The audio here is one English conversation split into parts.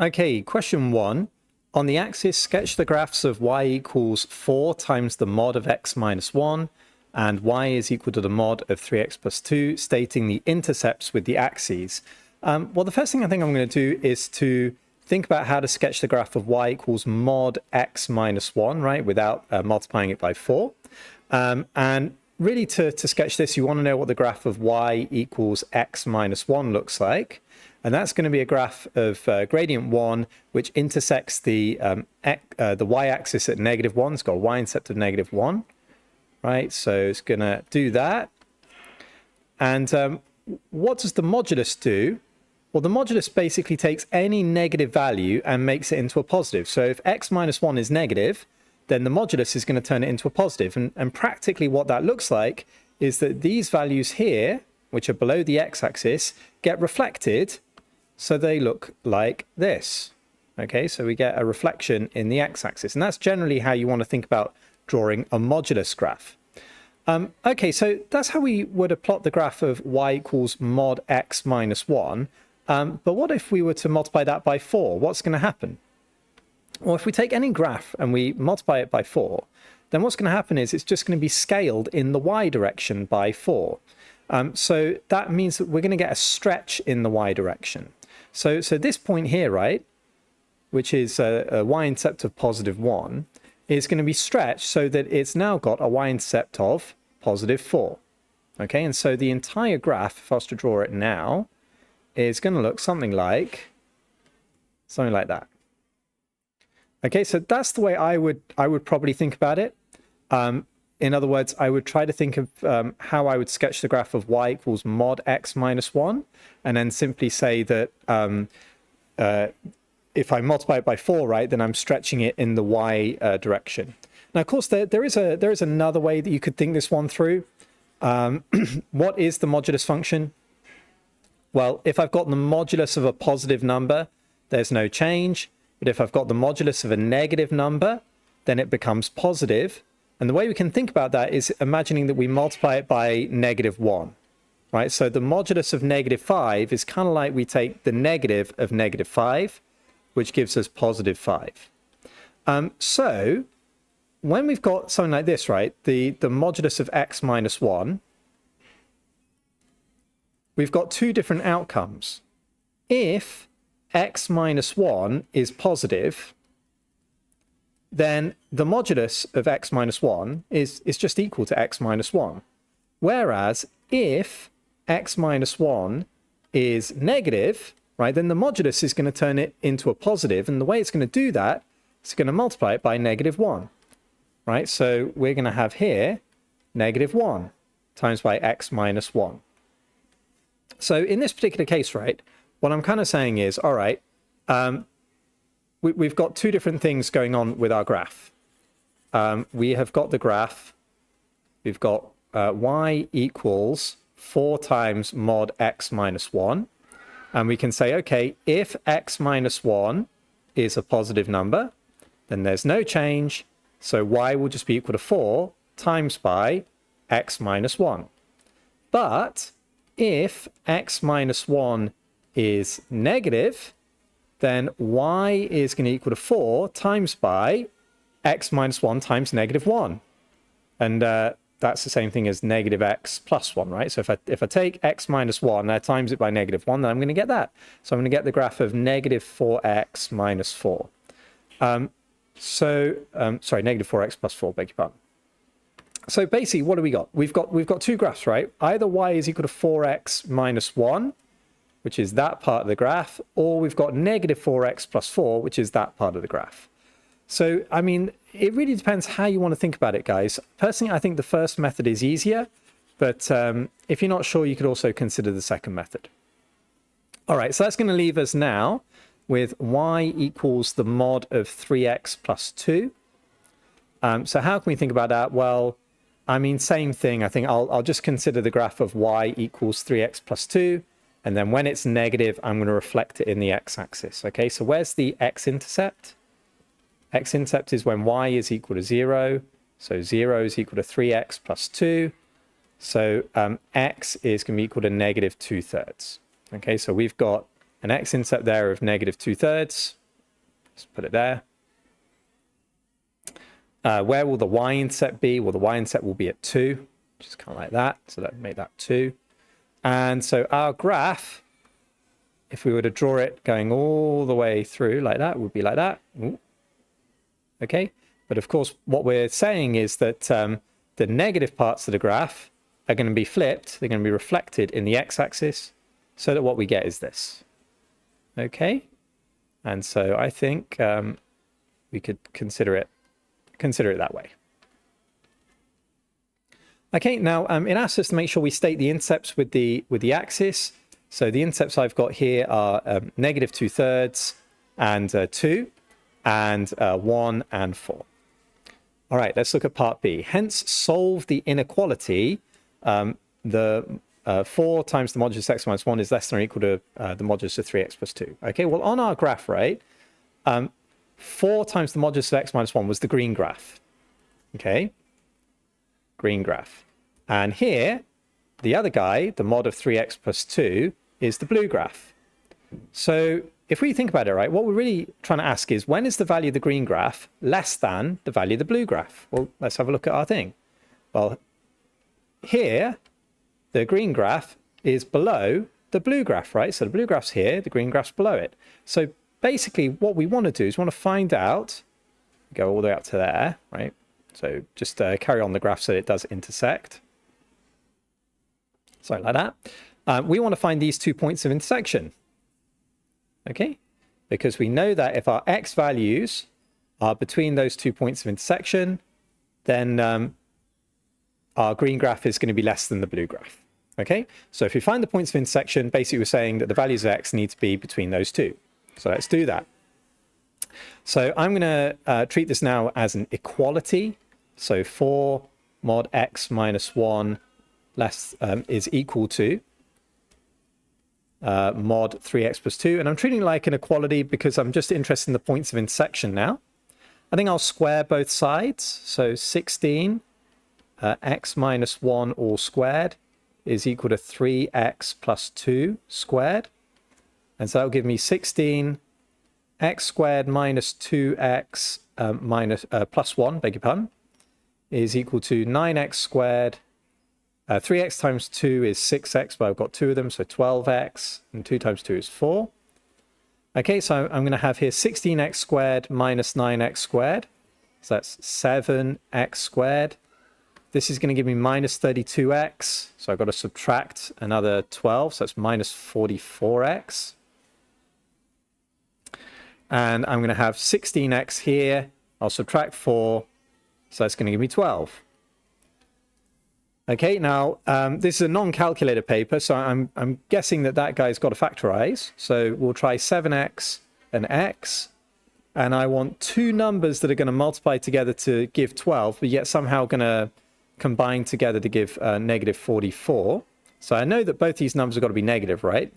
Okay, question 1. On the axis, sketch the graphs of y equals 4 times the mod of x minus 1 and y is equal to the mod of 3x plus 2, stating the intercepts with the axes. Well, the first thing I think I'm going to do is to think about how to sketch the graph of y equals mod x minus 1, right, without multiplying it by 4. And really to sketch this, you want to know what the graph of y equals x minus 1 looks like. And that's going to be a graph of gradient 1, which intersects the y-axis at -1. It's got a y-intercept of -1, right? So it's going to do that. And what does the modulus do? Well, the modulus basically takes any negative value and makes it into a positive. So if x minus 1 is negative, then the modulus is going to turn it into a positive. And practically what that looks like is that these values here, which are below the x-axis, get reflected. So they look like this. Okay, so we get a reflection in the x-axis. And that's generally how you want to think about drawing a modulus graph. Okay, so that's how we would plot the graph of y equals mod x minus 1. But what if we were to multiply that by 4? What's going to happen? Well, if we take any graph and we multiply it by 4, then what's going to happen is it's just going to be scaled in the y direction by 4. So that means that we're going to get a stretch in the y direction. So this point here, right, which is a y-intercept of +1, is going to be stretched so that it's now got a y-intercept of +4. Okay, and so the entire graph, if I was to draw it now, is going to look something like that. Okay, so that's the way I would probably think about it. In other words, I would try to think of how I would sketch the graph of y equals mod x minus 1, and then simply say that if I multiply it by 4, right, then I'm stretching it in the y direction. Now, of course, there is another way that you could think this one through. What is the modulus function? Well, if I've got the modulus of a positive number, there's no change. But if I've got the modulus of a negative number, then it becomes positive. And the way we can think about that is imagining that we multiply it by -1, right? So the modulus of -5 is kind of like we take the negative of -5, which gives us +5. So when we've got something like this, right, the modulus of x minus 1, we've got two different outcomes. If x minus 1 is positive, then the modulus of x minus 1 is just equal to x minus 1. Whereas if x minus 1 is negative, right, then the modulus is going to turn it into a positive. And the way it's going to do that is going to multiply it by -1, right? So we're going to have here -1 times by x minus 1. So in this particular case, right, what I'm kind of saying is, all right, we've got two different things going on with our graph. We have got the graph, we've got y equals 4 times mod x minus 1. And we can say, okay, if x minus 1 is a positive number, then there's no change. So y will just be equal to 4 times by x minus 1. But if x minus 1 is negative, then y is going to equal to 4 times by x minus 1 times -1. And that's the same thing as -x plus 1, right? So if I take x minus 1 and I times it by -1, then I'm going to get that. So I'm going to get the graph of -4x minus 4. Sorry, -4x plus 4, beg your pardon. So basically, what do we got? We've got two graphs, right? Either y is equal to 4x minus 1, which is that part of the graph, or we've got -4x plus 4, which is that part of the graph. So, I mean, it really depends how you want to think about it, guys. Personally, I think the first method is easier, but if you're not sure, you could also consider the second method. All right, so that's going to leave us now with y equals the mod of 3x plus 2. So how can we think about that? Well, I mean, same thing. I think I'll just consider the graph of y equals 3x plus 2. And then when it's negative, I'm going to reflect it in the x-axis. Okay, so where's the x-intercept? X-intercept is when y is equal to 0. So 0 is equal to 3x plus 2. So x is going to be equal to -2/3. Okay, so we've got an x-intercept there of -2/3. Let's put it there. Where will the y-intercept be? Well, the y-intercept will be at 2, just kind of like that. So let's make that 2. And so our graph, if we were to draw it going all the way through like that, would be like that. Ooh. Okay. But of course, what we're saying is that the negative parts of the graph are going to be flipped. They're going to be reflected in the x-axis, so that what we get is this. Okay. And so I think we could consider it that way. Okay, now it asks us to make sure we state the intercepts with the axis. So the intercepts I've got here are -2/3 and 2 and 1 and 4. All right, let's look at part B. Hence, solve the inequality. The 4 times the modulus x minus 1 is less than or equal to the modulus of 3x plus 2. Okay, well, on our graph, right, 4 times the modulus of x minus 1 was the green graph. Okay, green graph. And here, the other guy, the mod of 3x plus 2, is the blue graph. So if we think about it, right, what we're really trying to ask is, when is the value of the green graph less than the value of the blue graph? Well, let's have a look at our thing. Well, here, the green graph is below the blue graph, right? So the blue graph's here, the green graph's below it. So basically, what we want to do is we want to find out, go all the way up to there, right? So just carry on the graph so it does intersect. So like that. We want to find these 2 points of intersection. Okay? Because we know that if our x values are between those 2 points of intersection, then our green graph is going to be less than the blue graph. Okay? So if we find the points of intersection, basically we're saying that the values of x need to be between those two. So let's do that. So I'm going to treat this now as an equality. So 4 mod x minus 1 is equal to mod 3x plus 2. And I'm treating it like an equality because I'm just interested in the points of intersection now. I think I'll square both sides. So 16 x minus 1 all squared is equal to 3x plus 2 squared. And so that'll give me 16 x squared minus 2x plus 1, beg your pardon, is equal to 9x squared. 3x times 2 is 6x, but I've got 2 of them, so 12x, and 2 times 2 is 4. Okay, so I'm going to have here 16x squared minus 9x squared. So that's 7x squared. This is going to give me minus 32x, so I've got to subtract another 12, so that's minus 44x. And I'm going to have 16x here. I'll subtract 4, so that's going to give me 12. Okay, now this is a non-calculator paper, so I'm guessing that guy's got to factorize. So we'll try 7x and x, and I want two numbers that are going to multiply together to give 12, but yet somehow going to combine together to give negative 44. So I know that both these numbers have got to be negative, right?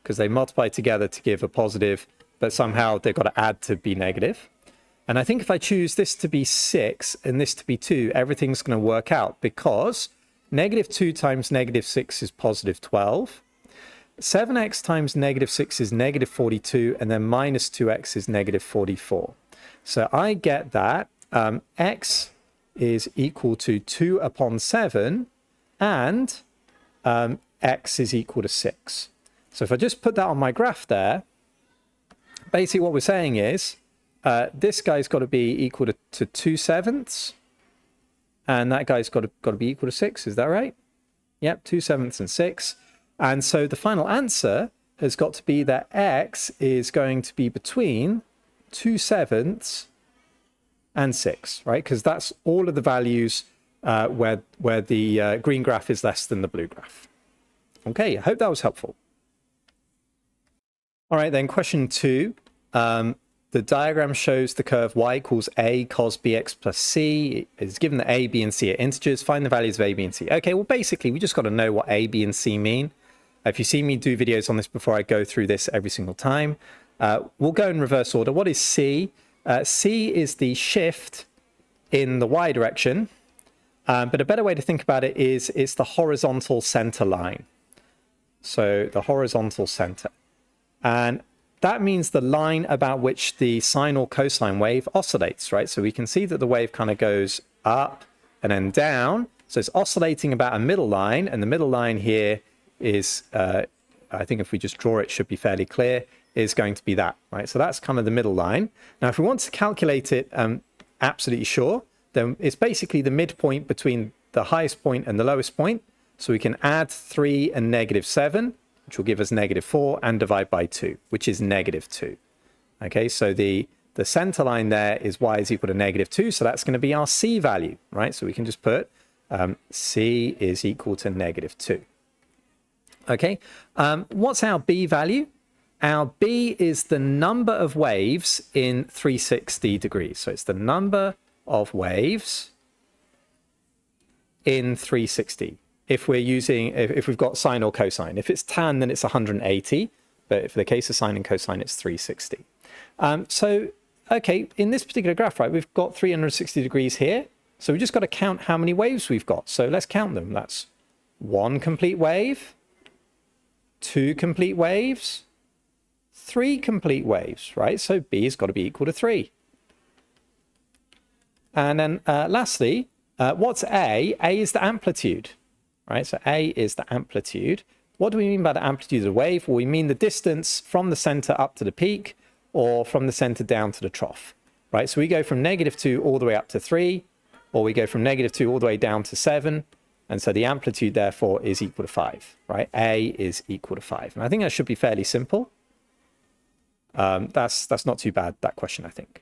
Because they multiply together to give a positive, but somehow they've got to add to be negative. And I think if I choose this to be 6 and this to be 2, everything's going to work out, because negative 2 times negative 6 is positive 12. 7x times negative 6 is negative 42, and then minus 2x is negative 44. So I get that x is equal to 2 upon 7, and x is equal to 6. So if I just put that on my graph there, basically what we're saying is this guy's got to be equal to 2/7, and that guy's got to be equal to 6. Is that right? Yep, 2/7 and 6. And so the final answer has got to be that x is going to be between 2/7 and 6, right? Because that's all of the values where the green graph is less than the blue graph. Okay, I hope that was helpful. All right, then question 2. The diagram shows the curve y equals a cos bx plus c. It's given that a, b, and c are integers. Find the values of a, b, and c. Okay, well, basically, we just got to know what a, b, and c mean. If you see me do videos on this before, I go through this every single time. We'll go in reverse order. What is c? C is the shift in the y direction. But a better way to think about it is it's the horizontal center line. So the horizontal center. And that means the line about which the sine or cosine wave oscillates, right? So we can see that the wave kind of goes up and then down. So it's oscillating about a middle line, and the middle line here is, I think if we just draw it, should be fairly clear, is going to be that, right? So that's kind of the middle line. Now, if we want to calculate it absolutely sure, then it's basically the midpoint between the highest point and the lowest point. So we can add 3 and -7, which will give us -4, and divide by 2, which is -2. Okay, so the center line there is y is equal to -2, so that's going to be our c value, right? So we can just put c is equal to -2. Okay, what's our b value? Our b is the number of waves in 360 degrees. So it's the number of waves in 360. If we've got sine or cosine. If it's tan, then it's 180. But for the case of sine and cosine, it's 360. So, okay, in this particular graph, right, we've got 360 degrees here. So we just got to count how many waves we've got. So let's count them. That's 1 complete wave, 2 complete waves, 3 complete waves, right? So b has got to be equal to 3. And then lastly, what's a? A is the amplitude. Right, so A is the amplitude. What do we mean by the amplitude of the wave? Well, we mean the distance from the center up to the peak, or from the center down to the trough. Right, so we go from -2 all the way up to 3, or we go from -2 all the way down to 7, and so the amplitude therefore is equal to 5. Right, A is equal to 5, and I think that should be fairly simple. That's not too bad, that question, I think.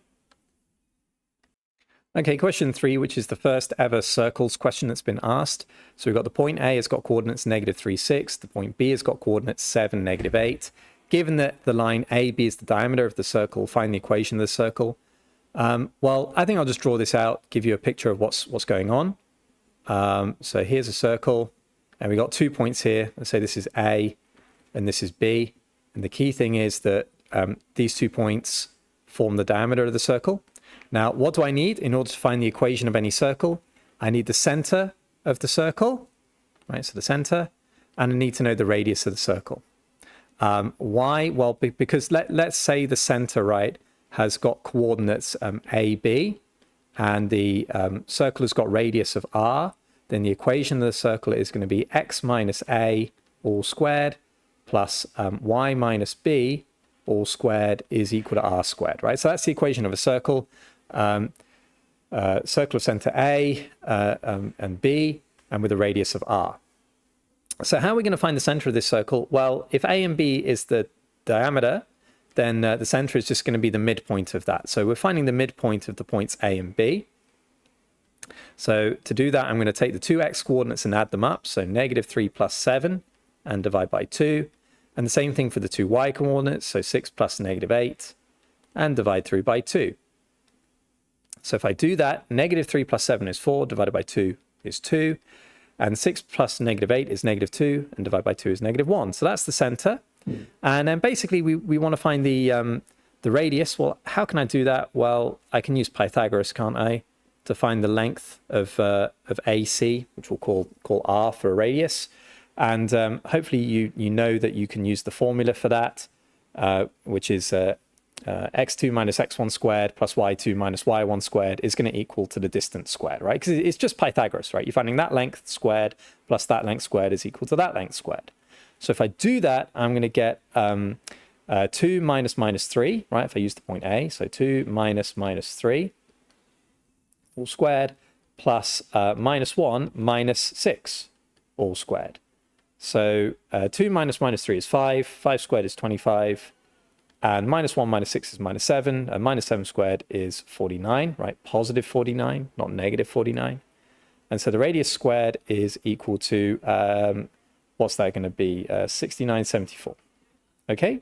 Okay, question 3, which is the first ever circles question that's been asked. So we've got the point A has got coordinates -3, 6. The point B has got coordinates 7, -8. Given that the line AB is the diameter of the circle, find the equation of the circle. Well, I think I'll just draw this out, give you a picture of what's going on. So here's a circle, and we've got 2 points here. Let's say this is A, and this is B. And the key thing is that these 2 points form the diameter of the circle. Now, what do I need in order to find the equation of any circle? I need the center of the circle, right? So the center, and I need to know the radius of the circle. Why? Well, because let's say the center, right, has got coordinates A, B, and the circle has got radius of r, then the equation of the circle is going to be x minus a all squared plus y minus b all squared is equal to r squared, right? So that's the equation of a circle. Circle of center A and B, and with a radius of r. So how are we going to find the center of this circle? Well, if A and B is the diameter, then the center is just going to be the midpoint of that. So we're finding the midpoint of the points A and B. So to do that, I'm going to take the 2x coordinates and add them up. So -3 plus 7 and divide by 2. And the same thing for the 2y coordinates. So 6 plus -8 and divide through by 2. So if I do that, -3 plus 7 is 4, divided by 2 is 2. And 6 plus -8 is -2, and divided by 2 is -1. So that's the center. And then basically we want to find the radius. Well, how can I do that? Well, I can use Pythagoras, can't I, to find the length of AC, which we'll call r for a radius. And hopefully you know that you can use the formula for that, which is x2 minus x1 squared plus y2 minus y1 squared is going to equal to the distance squared, right? Because it's just Pythagoras, right? You're finding that length squared plus that length squared is equal to that length squared. So if I do that, I'm going to get 2 minus -3, right? If I use the point A, so 2 minus -3 all squared plus -1 minus 6 all squared. So 2 minus -3 is 5. 5 squared is 25. And -1 minus 6 is -7. And -7 squared is 49, right? Positive 49, not negative 49. And so the radius squared is equal to, what's that going to be? 6974. Okay?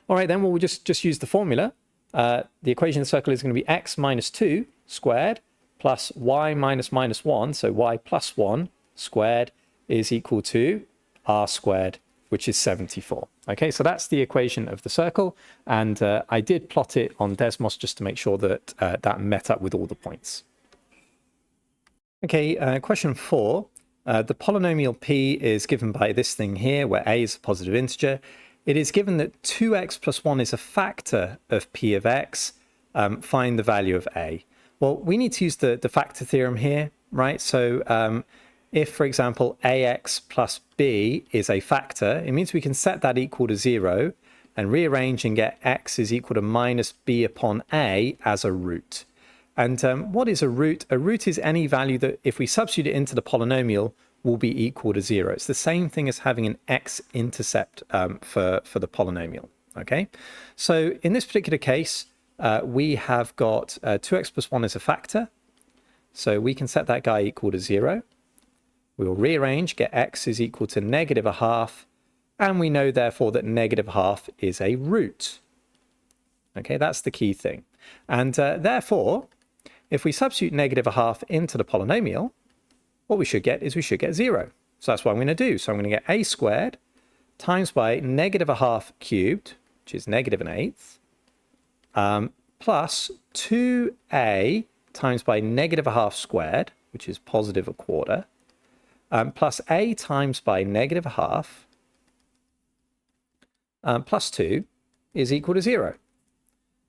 All right, then we'll just use the formula. The equation of the circle is going to be x minus 2 squared plus y minus -1, so y plus 1 squared is equal to r squared, which is 74. Okay, so that's the equation of the circle, and I did plot it on Desmos just to make sure that that met up with all the points. Okay, question 4. The polynomial p is given by this thing here, where a is a positive integer. It is given that 2x plus 1 is a factor of p of x. Find the value of a. Well, we need to use the factor theorem here, right? So if, for example, ax plus b is a factor, it means we can set that equal to 0 and rearrange and get x is equal to minus b upon a as a root. And what is a root? A root is any value that, if we substitute it into the polynomial, will be equal to 0. It's the same thing as having an x-intercept for the polynomial, okay? So in this particular case, we have got 2x plus 1 as a factor. So we can set that guy equal to 0. We will rearrange, get x is equal to negative a half. And we know, therefore, that negative half is a root. Okay, that's the key thing. And therefore, if we substitute negative a half into the polynomial, what we should get is we should get 0. So that's what I'm going to do. So I'm going to get a squared times by negative a half cubed, which is negative an eighth, plus 2a times by negative a half squared, which is positive a quarter, plus a times by negative a half, plus 2 is equal to 0.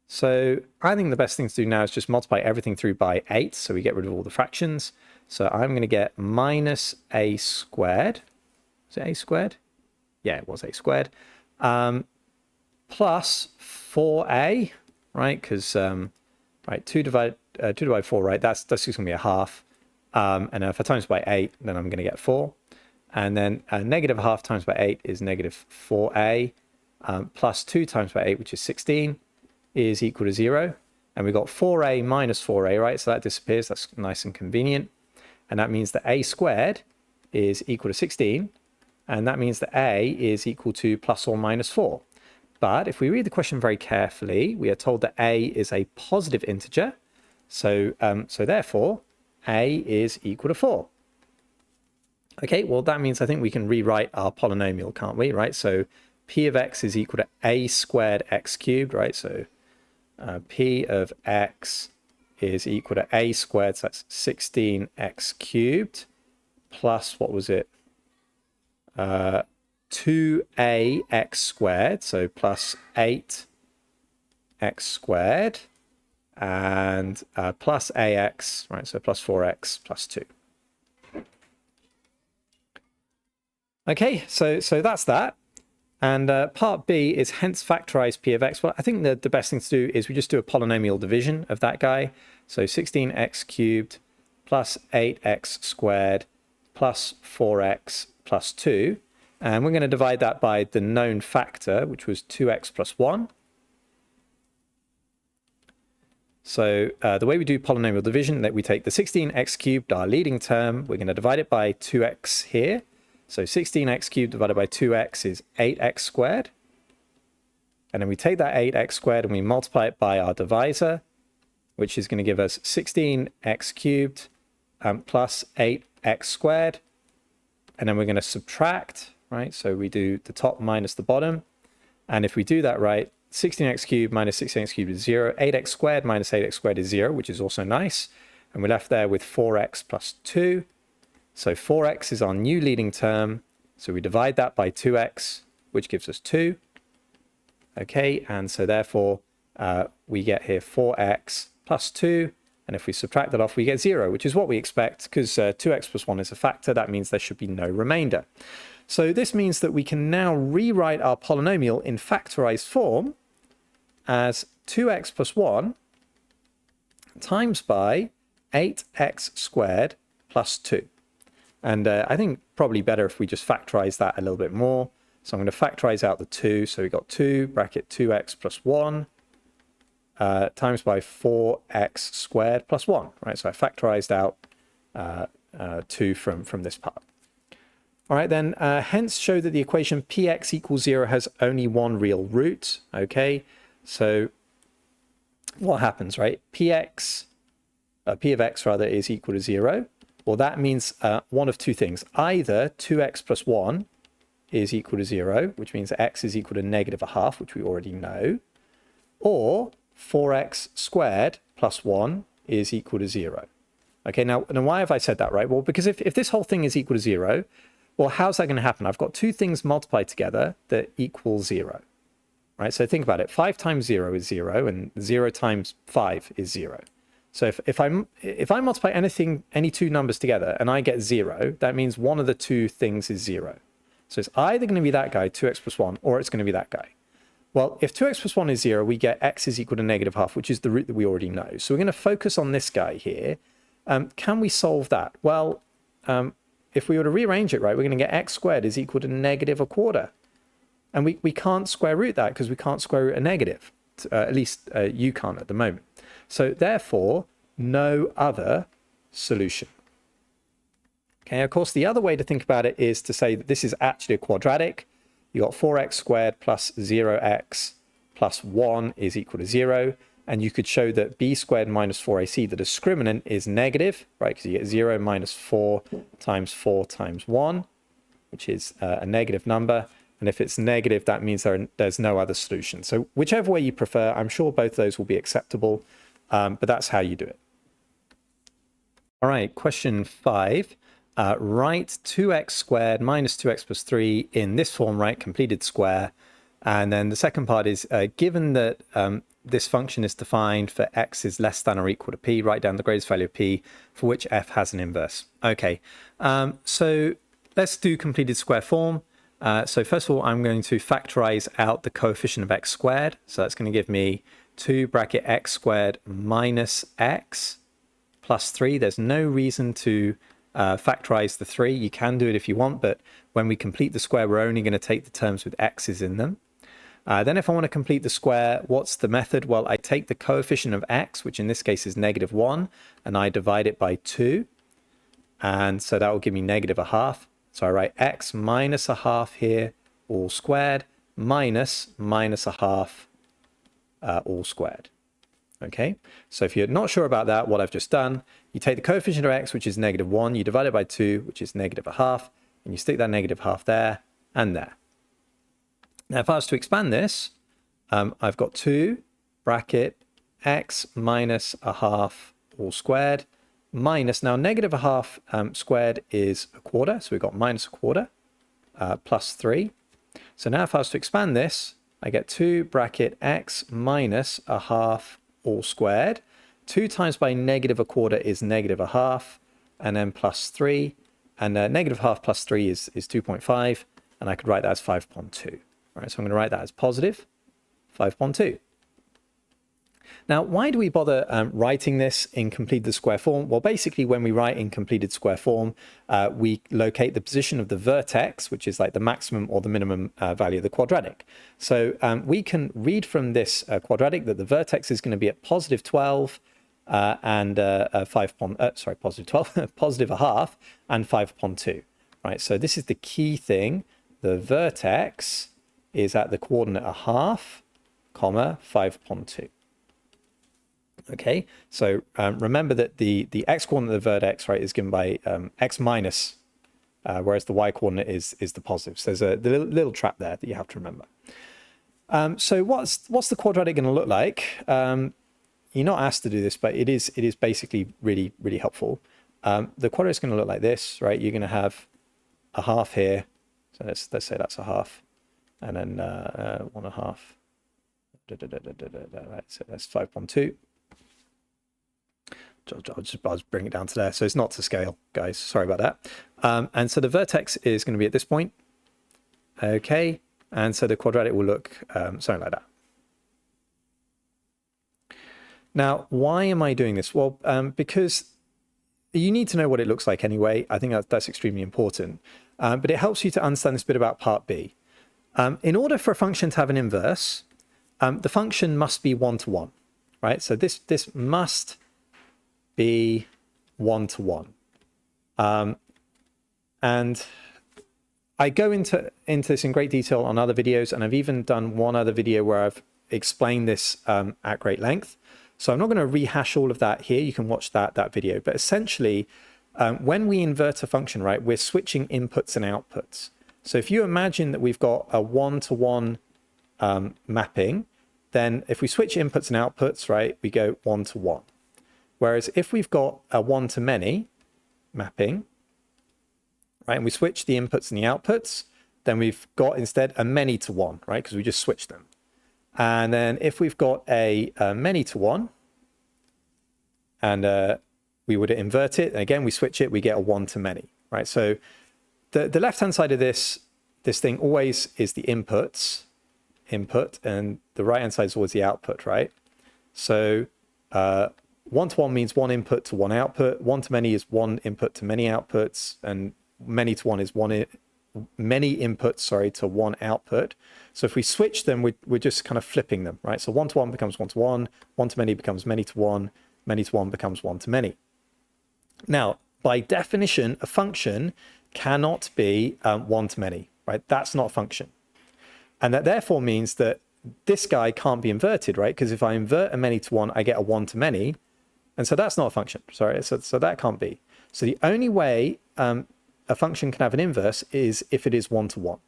So I think the best thing to do now is just multiply everything through by 8, so we get rid of all the fractions. So I'm going to get minus a squared. Is it a squared? Yeah, it was a squared. Plus 4a, right? Because, right, 2 divided 4, right? That's just going to be a half. And if I times by 8, then I'm going to get 4. And then negative a half times by 8 is negative 4a. Plus 2 times by 8, which is 16, is equal to 0. And we've got 4a minus 4a, right? So that disappears. That's nice and convenient. And that means that a squared is equal to 16. And that means that a is equal to plus or minus 4. But if we read the question very carefully, we are told that a is a positive integer. So therefore, a is equal to 4. Okay, well, that means I think we can rewrite our polynomial, can't we? Right, so p of x is equal to a squared x cubed, right? So p of x is equal to a squared, so that's 16x cubed, plus, what was it? 2ax squared, so plus 8x squared, and plus ax, right? So plus 4x plus 2. Okay, so that's that. And part B is hence factorize p of x. Well, I think the best thing to do is we just do a polynomial division of that guy. So 16x cubed plus 8x squared plus 4x plus 2. And we're going to divide that by the known factor, which was 2x plus 1. So the way we do polynomial division, that we take the 16x cubed, our leading term, we're going to divide it by 2x here. So 16x cubed divided by 2x is 8x squared. And then we take that 8x squared and we multiply it by our divisor, which is going to give us 16x cubed plus 8x squared. And then we're going to subtract, right? So we do the top minus the bottom. And if we do that right, 16x cubed minus 16x cubed is 0. 8x squared minus 8x squared is 0, which is also nice. And we're left there with 4x plus 2. So 4x is our new leading term. So we divide that by 2x, which gives us 2. Okay, and so therefore we get here 4x plus 2. And if we subtract that off, we get 0, which is what we expect, because 2x plus 1 is a factor. That means there should be no remainder. So this means that we can now rewrite our polynomial in factorized form as 2x plus 1 times by 8x squared plus 2. And I think probably better if we just factorize that a little bit more. So I'm going to factorize out the 2. So we've got 2 bracket 2x plus 1 times by 4x squared plus 1. Right, so I factorized out 2 from this part. All right, then hence show that the equation px equals 0 has only one real root. Okay, so what happens, right? P of x rather is equal to 0. Well, that means one of two things. Either 2x plus 1 is equal to 0, which means that x is equal to negative a half, which we already know, or 4x squared plus 1 is equal to 0. Okay, now why have I said that, right? Well, because if this whole thing is equal to 0, Well, how's that going to happen? I've got two things multiplied together that equal 0. Right? So think about it. 5 times 0 is 0, and 0 times 5 is 0. So if I multiply any two numbers together and I get 0, that means one of the two things is 0. So it's either going to be that guy, 2x plus 1, or it's going to be that guy. Well, if 2x plus 1 is 0, we get x is equal to negative half, which is the root that we already know. So we're going to focus on this guy here. Can we solve that? Well, if we were to rearrange it, right, we're going to get x squared is equal to negative a quarter. And we can't square root that because we can't square root a negative. At least you can't at the moment. So therefore, no other solution. Okay, of course, the other way to think about it is to say that this is actually a quadratic. You got 4x squared plus 0x plus 1 is equal to 0. And you could show that b squared minus 4ac, the discriminant, is negative, right? Because you get 0 minus 4 times 1, which is a negative number. And if it's negative, that means there's no other solution. So whichever way you prefer, I'm sure both those will be acceptable, but that's how you do it. All right, question 5. Write 2x squared minus 2x plus 3 in this form, right? Completed square. And then the second part is, given that this function is defined for x is less than or equal to p, write down the greatest value of p for which f has an inverse. Okay, so let's do completed square form. So first of all, I'm going to factorize out the coefficient of x squared. So that's going to give me 2 bracket x squared minus x plus 3. There's no reason to factorize the 3. You can do it if you want, but when we complete the square, we're only going to take the terms with x's in them. Then if I want to complete the square, what's the method? Well, I take the coefficient of x, which in this case is negative 1, and I divide it by 2. And so that will give me negative a half. So I write x minus a half here, all squared, minus a half, all squared. Okay, so if you're not sure about that, what I've just done, you take the coefficient of x, which is negative 1, you divide it by 2, which is negative a half, and you stick that negative half there and there. Now, if I was to expand this, I've got 2 bracket x minus a half all squared minus, now negative a half squared is a quarter, so we've got minus a quarter plus 3. So now if I was to expand this, I get 2 bracket x minus a half all squared. 2 times by negative a quarter is negative a half, and then plus 3. And negative half plus 3 is 2.5, and I could write that as 5.2. All right, so I'm going to write that as positive 5.2. Now, why do we bother writing this in completed square form? Well, basically, when we write in completed square form, we locate the position of the vertex, which is like the maximum or the minimum value of the quadratic. So we can read from this quadratic that the vertex is going to be at positive 12 and positive 12, positive a half and 5.2. Right, so this is the key thing. The vertex is at the coordinate a half, comma, 5.2. Okay, so remember that the x coordinate of the vertex, right, is given by x minus, whereas the y coordinate is the positive. So there's a little trap there that you have to remember. So what's the quadratic going to look like? You're not asked to do this, but it is basically really, really helpful. The quadratic is going to look like this, right? You're going to have a half here. So let's say that's a half, and then 1.5. So that's 5.2. I'll just bring it down to there. So it's not to scale, guys. Sorry about that. And so the vertex is going to be at this point. Okay. And so the quadratic will look something like that. Now, why am I doing this? Well, because you need to know what it looks like anyway. I think that's extremely important. But it helps you to understand this bit about part B. In order for a function to have an inverse, the function must be 1-to-1, right? So this must be 1-to-1. And I go into this in great detail on other videos, and I've even done one other video where I've explained this at great length. So I'm not going to rehash all of that here. You can watch that video. But essentially, when we invert a function, right, we're switching inputs and outputs. So if you imagine that we've got a 1-to-1 mapping, then if we switch inputs and outputs, right, we go 1-to-1. Whereas if we've got a one-to-many mapping, right? And we switch the inputs and the outputs, then we've got instead a many to one, right? Because we just switched them. And then if we've got a many to one, and we would invert it, and again, we switch it, we get a one to many, right? So the left-hand side of this thing always is the input, and the right-hand side is always the output, right? So one to one means one input to one output. One to many is one input to many outputs, and many to one is many inputs, to one output. So if we switch them, we're just kind of flipping them, right? So one to one becomes one to one to many becomes many to one becomes one to many. Now, by definition, a function cannot be one to many, right? That's not a function. And that therefore means that this guy can't be inverted, right? Because if I invert a many to one, I get a one to many. And so that's not a function, so that can't be. So the only way a function can have an inverse is if it is one to one.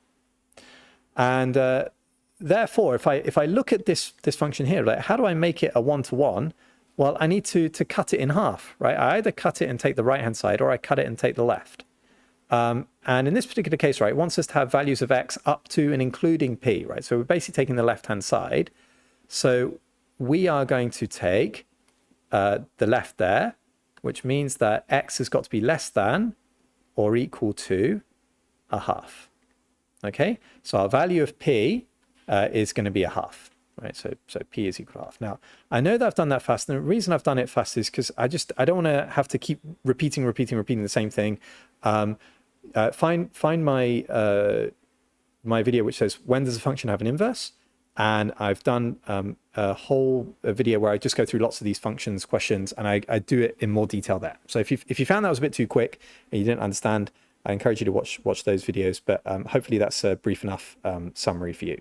And therefore, if I look at this function here, like, how do I make it a one to one? Well, I need to cut it in half, right? I either cut it and take the right-hand side, or I cut it and take the left. And in this particular case, right, it wants us to have values of x up to and including p, right? So we're basically taking the left-hand side. So we are going to take the left there, which means that x has got to be less than or equal to a half. Okay, so our value of p is going to be a half, right? So p is equal to half. Now, I know that I've done that fast, and the reason I've done it fast is because I don't want to have to keep repeating the same thing. Find my my video which says, when does a function have an inverse? And I've done a whole video where I just go through lots of these functions questions, and I do it in more detail there. So if you found that was a bit too quick and you didn't understand, I encourage you to watch those videos, but hopefully that's a brief enough summary for you.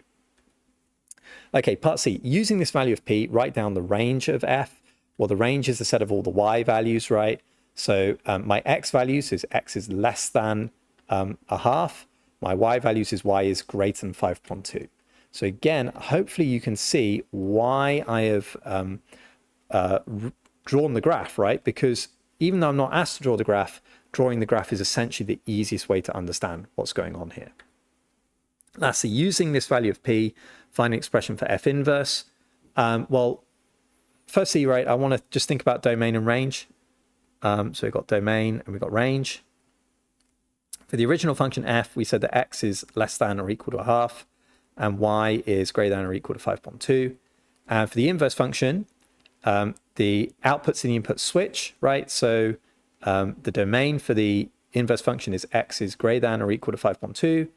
Okay, part C, using this value of p, write down the range of f. Well, the range is the set of all the y values, right? So my x values is x is less than a half. My y values is y is greater than 5.2. So again, hopefully you can see why I have drawn the graph, right? Because even though I'm not asked to draw the graph, drawing the graph is essentially the easiest way to understand what's going on here. Lastly, using this value of p, find an expression for f inverse. Well, firstly, right, I want to just think about domain and range. So we've got domain and we've got range. For the original function f, we said that x is less than or equal to a half, and y is greater than or equal to 5.2. And for the inverse function, the outputs and the inputs switch, right? So the domain for the inverse function is x is greater than or equal to 5.2,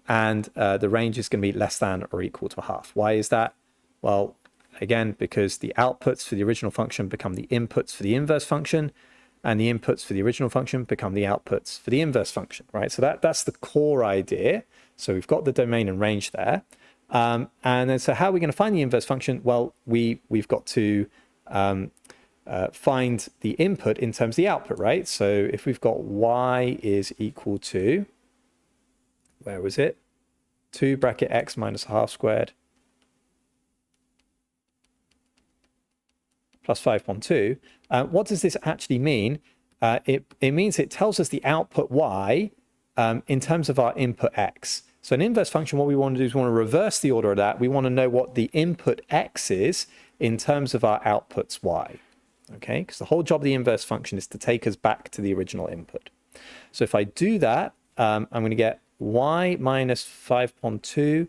and the range is going to be less than or equal to a half. Why is that? Well, again, because the outputs for the original function become the inputs for the inverse function, and the inputs for the original function become the outputs for the inverse function, right? So that's the core idea. So we've got the domain and range there. And then so how are we going to find the inverse function? Well, we've got to find the input in terms of the output, right? So if we've got y is equal to, where was it? 2 bracket x minus a half squared plus 5.2. What does this actually mean? It means it tells us the output y in terms of our input x. So an inverse function, what we want to do is we want to reverse the order of that. We want to know what the input x is in terms of our outputs y. Okay, because the whole job of the inverse function is to take us back to the original input. So if I do that, I'm going to get y minus 5.2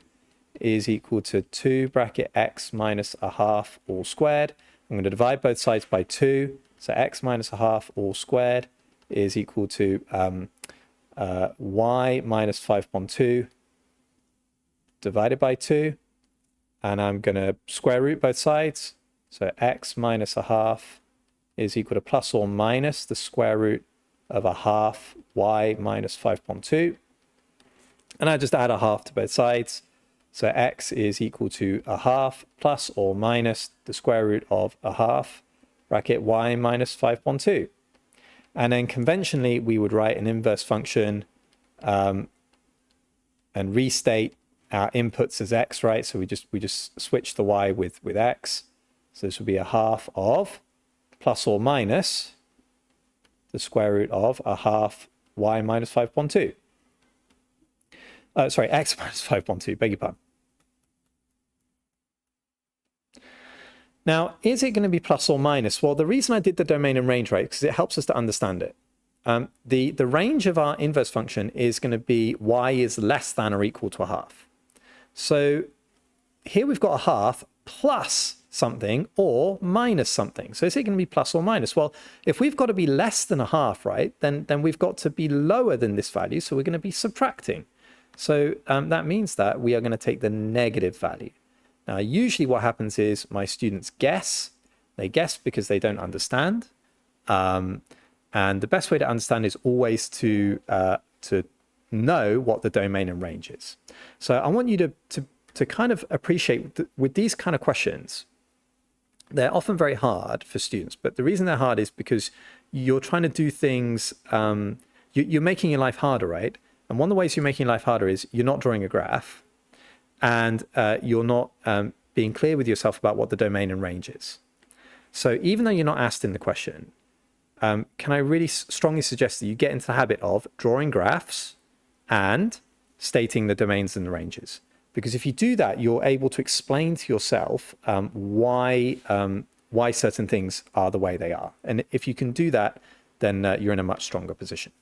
is equal to 2 bracket x minus a half all squared. I'm going to divide both sides by 2. So x minus a half all squared is equal to y minus 5.2 divided by 2. And I'm going to square root both sides. So x minus a half is equal to plus or minus the square root of a half y minus 5.2. And I just add a half to both sides. So x is equal to a half plus or minus the square root of a half bracket y minus 5.2. And then conventionally, we would write an inverse function and restate our inputs as x, right? So we just switch the y with x. So this would be a half of plus or minus the square root of a half y minus 5.2. Sorry, x minus 5.2, beg your pardon. Now, is it going to be plus or minus? Well, the reason I did the domain and range, right, because it helps us to understand it. The range of our inverse function is going to be y is less than or equal to a half. So here we've got a half plus something or minus something. So is it going to be plus or minus? Well, if we've got to be less than a half, right, then we've got to be lower than this value. So we're going to be subtracting. So that means that we are going to take the negative value. Now, usually what happens is my students guess. They guess because they don't understand. And the best way to understand is always to know what the domain and range is. So I want you to kind of appreciate that with these kind of questions, they're often very hard for students. But the reason they're hard is because you're trying to do things, you're making your life harder, right? And one of the ways you're making your life harder is you're not drawing a graph, and you're not being clear with yourself about what the domain and range is. So even though you're not asked in the question, can I really strongly suggest that you get into the habit of drawing graphs and stating the domains and the ranges? Because if you do that, you're able to explain to yourself why certain things are the way they are. And if you can do that, then you're in a much stronger position.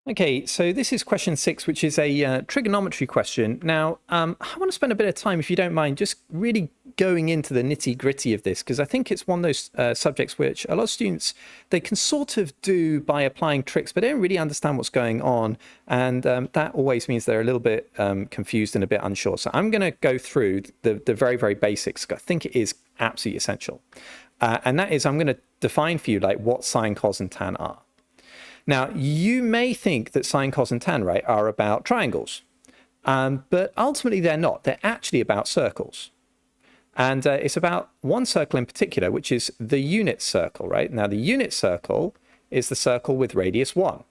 Okay, so this is question 6, which is a trigonometry question. Now, I want to spend a bit of time, if you don't mind, just really going into the nitty-gritty of this, because I think it's one of those subjects which a lot of students, they can sort of do by applying tricks, but they don't really understand what's going on. And that always means they're a little bit confused and a bit unsure. So I'm going to go through the very, very basics. I think it is absolutely essential. And that is, I'm going to define for you like what sine, cos, and tan are. Now, you may think that sine, cos, and tan, right, are about triangles, but ultimately they're not. They're actually about circles. And it's about one circle in particular, which is the unit circle, right? Now, the unit circle is the circle with radius 1.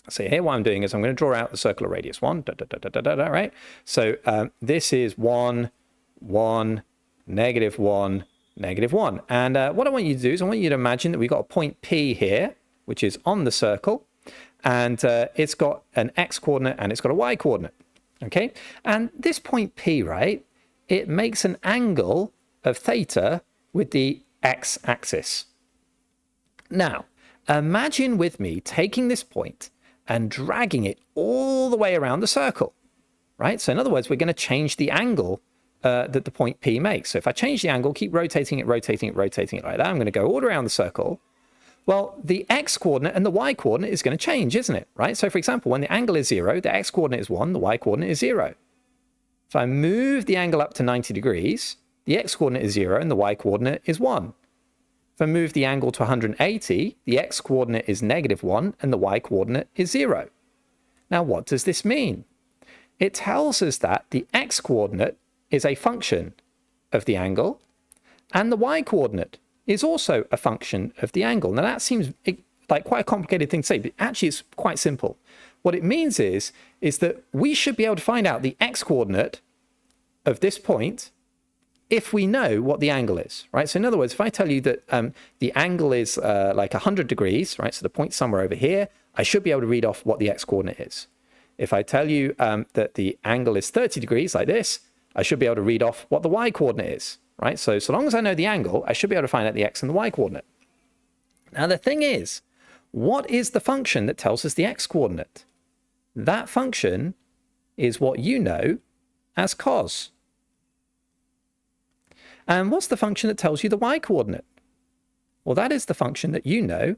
So here what I'm doing is I'm going to draw out the circle of radius 1, right? So this is 1, 1, negative 1, negative 1. And what I want you to do is I want you to imagine that we've got a point P here, which is on the circle, and it's got an x coordinate and it's got a y coordinate, okay? And this point P, right, it makes an angle of theta with the x-axis. Now, imagine with me taking this point and dragging it all the way around the circle, right? So in other words, we're going to change the angle that the point P makes. So if I change the angle, keep rotating it, rotating it, rotating it like that, I'm going to go all around the circle. Well, the x-coordinate and the y-coordinate is going to change, isn't it? Right? So, for example, when the angle is 0, the x-coordinate is 1, the y-coordinate is 0. If I move the angle up to 90 degrees, the x-coordinate is 0 and the y-coordinate is 1. If I move the angle to 180, the x-coordinate is negative 1 and the y-coordinate is 0. Now, what does this mean? It tells us that the x-coordinate is a function of the angle and the y-coordinate is also a function of the angle. Now that seems like quite a complicated thing to say, but actually it's quite simple. What it means is that we should be able to find out the x-coordinate of this point if we know what the angle is, right? So in other words, if I tell you that the angle is like 100 degrees, right? So the point's somewhere over here, I should be able to read off what the x-coordinate is. If I tell you that the angle is 30 degrees like this, I should be able to read off what the y-coordinate is. Right? So long as I know the angle, I should be able to find out the x and the y coordinate. Now the thing is, what is the function that tells us the x coordinate? That function is what you know as cos. And what's the function that tells you the y coordinate? Well, that is the function that you know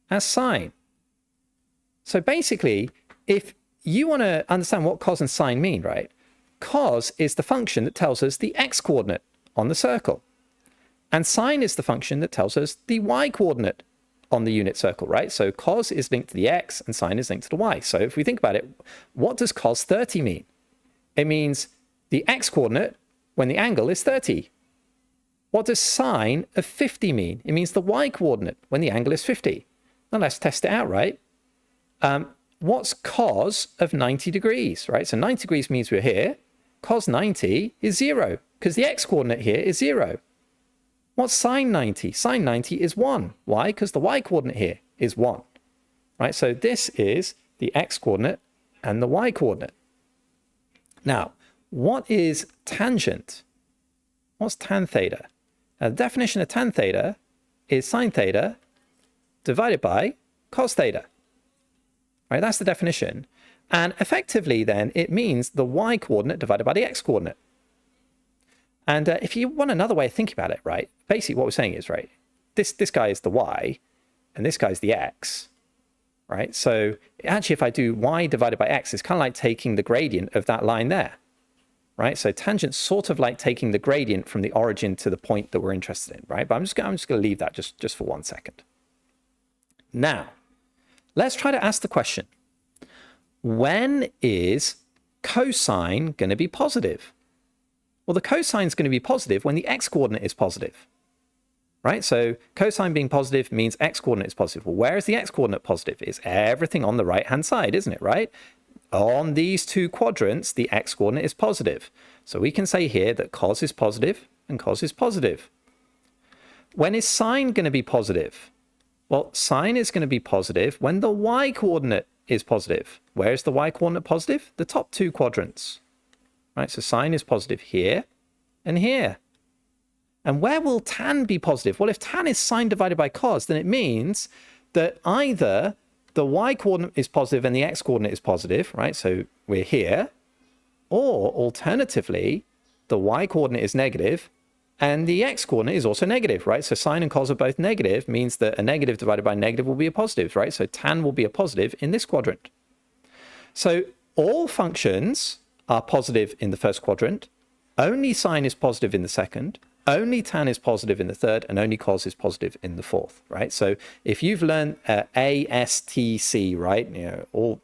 as sine. So basically, if you want to understand what cos and sine mean, right? Cos is the function that tells us the x coordinate on the circle. And sine is the function that tells us the y-coordinate on the unit circle, right? So cos is linked to the x and sine is linked to the y. So if we think about it, what does cos 30 mean? It means the x-coordinate when the angle is 30. What does sine of 50 mean? It means the y-coordinate when the angle is 50. Now let's test it out, right? What's cos of 90 degrees, right? So 90 degrees means we're here. Cos 90 is 0. Because the x-coordinate here is 0. What's sine 90? Sine 90 is 1. Why? Because the y-coordinate here is 1. right? So this is the x-coordinate and the y-coordinate. Now, what is tangent? What's tan theta? Now, the definition of tan theta is sine theta divided by cos theta. Right, that's the definition. And effectively then, it means the y-coordinate divided by the x-coordinate. And if you want another way of thinking about it, right, basically what we're saying is, right, this guy is the y, and this guy is the x, right? So actually, if I do y divided by x, it's kind of like taking the gradient of that line there, right? So tangent's sort of like taking the gradient from the origin to the point that we're interested in, right? But I'm just going to leave that just for 1 second. Now, let's try to ask the question, when is cosine going to be positive? Well, the cosine is going to be positive when the x-coordinate is positive, right? So cosine being positive means x-coordinate is positive. Well, where is the x-coordinate positive? It's everything on the right-hand side, isn't it, right? On these two quadrants, the x-coordinate is positive. So we can say here that cos is positive and cos is positive. When is sine going to be positive? Well, sine is going to be positive when the y-coordinate is positive. Where is the y-coordinate positive? The top two quadrants. Right, so sine is positive here and here. And where will tan be positive? Well, if tan is sine divided by cos, then it means that either the y-coordinate is positive and the x-coordinate is positive, right? So we're here. Or alternatively, the y-coordinate is negative and the x-coordinate is also negative, right? So sine and cos are both negative, means that a negative divided by negative will be a positive, right? So tan will be a positive in this quadrant. So all functions are positive in the first quadrant, only sine is positive in the second, only tan is positive in the third, and only cos is positive in the fourth, right? So if you've learned ASTC, right, you know, all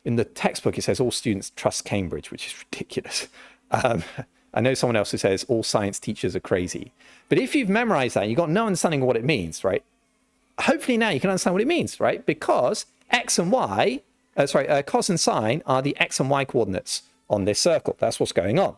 in the textbook it says all students trust Cambridge, which is ridiculous. I know someone else who says all science teachers are crazy, but if you've memorized that, you've got no understanding of what it means, right? Hopefully now you can understand what it means, right? Because x and y, cos and sine are the x and y coordinates on this circle. That's what's going on.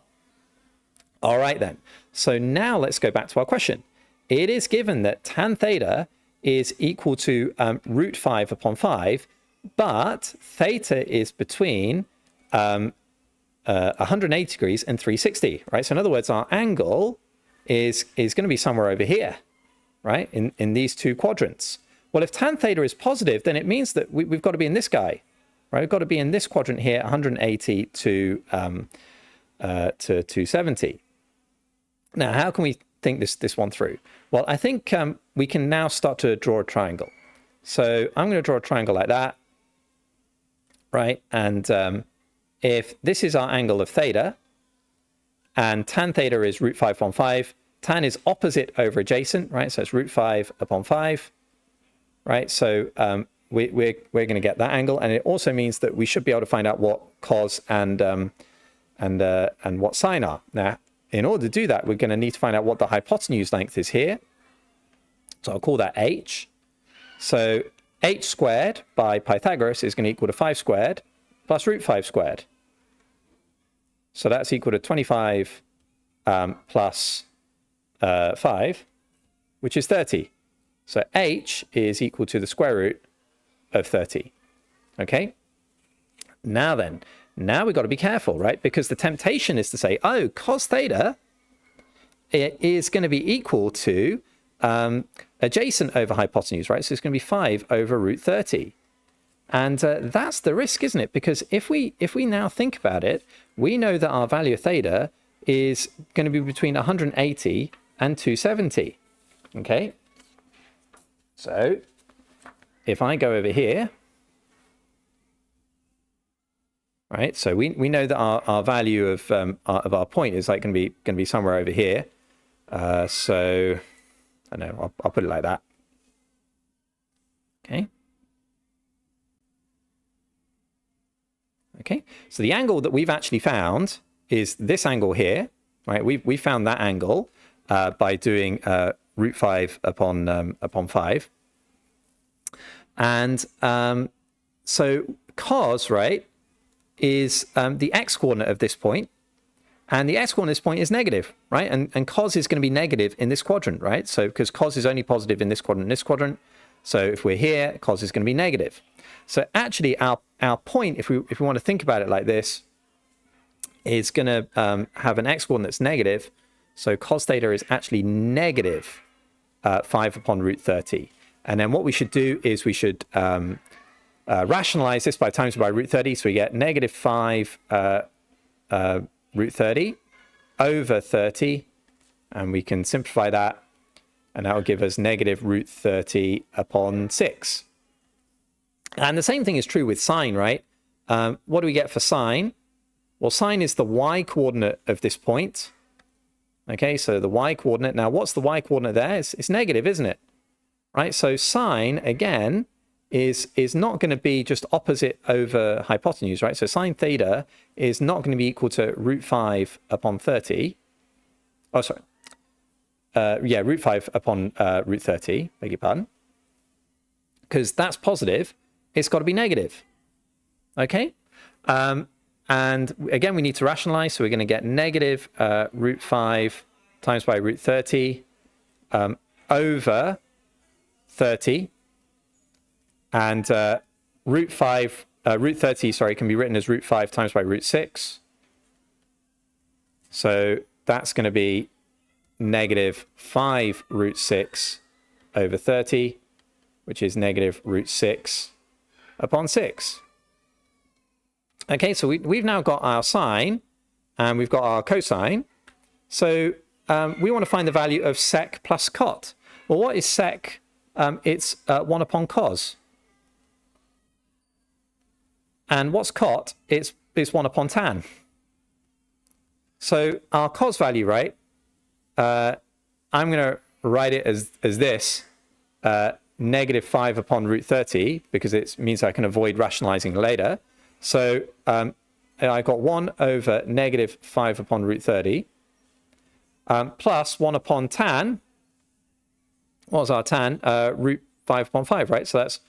All right, then. So now let's go back to our question. It is given that tan theta is equal to root 5 upon 5, but theta is between 180 degrees and 360, right? So in other words, our angle is going to be somewhere over here, right, in these two quadrants. Well, if tan theta is positive, then it means that we've got to be in this guy. Right, we've got to be in this quadrant here, 180 to 270. Now, how can we think this one through? Well, I think we can now start to draw a triangle. So I'm going to draw a triangle like that, right? And if this is our angle of theta, and tan theta is root 5 upon 5, tan is opposite over adjacent, right? So it's root 5 upon 5, right? So we're going to get that angle, and it also means that we should be able to find out what cos and what sine are. Now, in order to do that, we're going to need to find out what the hypotenuse length is here. So I'll call that h. So h squared by Pythagoras is going to equal to 5 squared plus root 5 squared. So that's equal to 25 plus 5, which is 30. So h is equal to the square root of 30. Okay? Now then, now we've got to be careful, right? Because the temptation is to say, oh, cos theta is going to be equal to adjacent over hypotenuse, right? So it's going to be 5 over root 30. And that's the risk, isn't it? Because if we now think about it, we know that our value of theta is going to be between 180 and 270. Okay? So if I go over here, right? So we know that our value of our point is like going to be somewhere over here. So I don't know, I'll put it like that. Okay. Okay. So the angle that we've actually found is this angle here, right? We found that angle by doing root 5 upon 5. And so cos, right, is the x-coordinate of this point, and the x-coordinate of this point is negative, right? And cos is going to be negative in this quadrant, right? So because cos is only positive in this quadrant and this quadrant, So if we're here, cos is going to be negative. So actually our point, if we want to think about it like this, is going to have an x-coordinate that's negative. So cos theta is actually negative 5 upon root 30. And then what we should do is we should rationalize this by times by root 30. So we get negative 5 root 30 over 30. And we can simplify that. And that will give us negative root 30 upon 6. And the same thing is true with sine, right? What do we get for sine? Well, sine is the y-coordinate of this point. Okay, so the y-coordinate. Now, what's the y-coordinate there? It's negative, isn't it? Right, so sine, again, is not going to be just opposite over hypotenuse, right? So sine theta is not going to be equal to root 5 upon 30. Oh, sorry. Yeah, root 5 upon root 30, beg your pardon. Because that's positive, it's got to be negative. Okay? And again, we need to rationalize, so we're going to get negative root 5 times by root 30 over 30. And root 30, sorry, can be written as root 5 times by root 6. So that's going to be negative 5 root 6 over 30, which is negative root 6 upon 6. Okay, so we've now got our sine and we've got our cosine. So we want to find the value of sec plus cot. Well, what is sec? It's 1 upon cos. And what's cot? It's 1 upon tan. So our cos value, right? I'm going to write it as this, negative 5 upon root 30, because it means I can avoid rationalizing later. So I got 1 over negative 5 upon root 30, plus 1 upon tan. What was our tan? Root 5 upon 5, right? So that's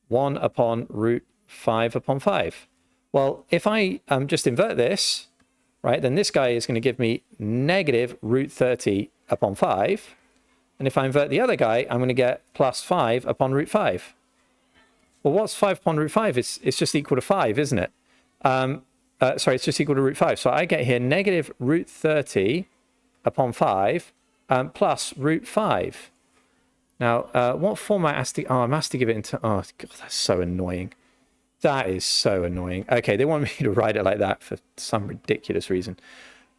1 upon root 5 upon 5. Well, if I just invert this, right, then this guy is going to give me negative root 30 upon 5. And if I invert the other guy, I'm going to get plus 5 upon root 5. Well, what's 5 upon root 5? It's just equal to 5, isn't it? Sorry, it's just equal to root 5. So I get here negative root 30 upon 5 plus root 5. Now, what form am I asked to... Oh, I'm asked to give it into... Oh, God, that's so annoying. That is so annoying. Okay, they want me to write it like that for some ridiculous reason.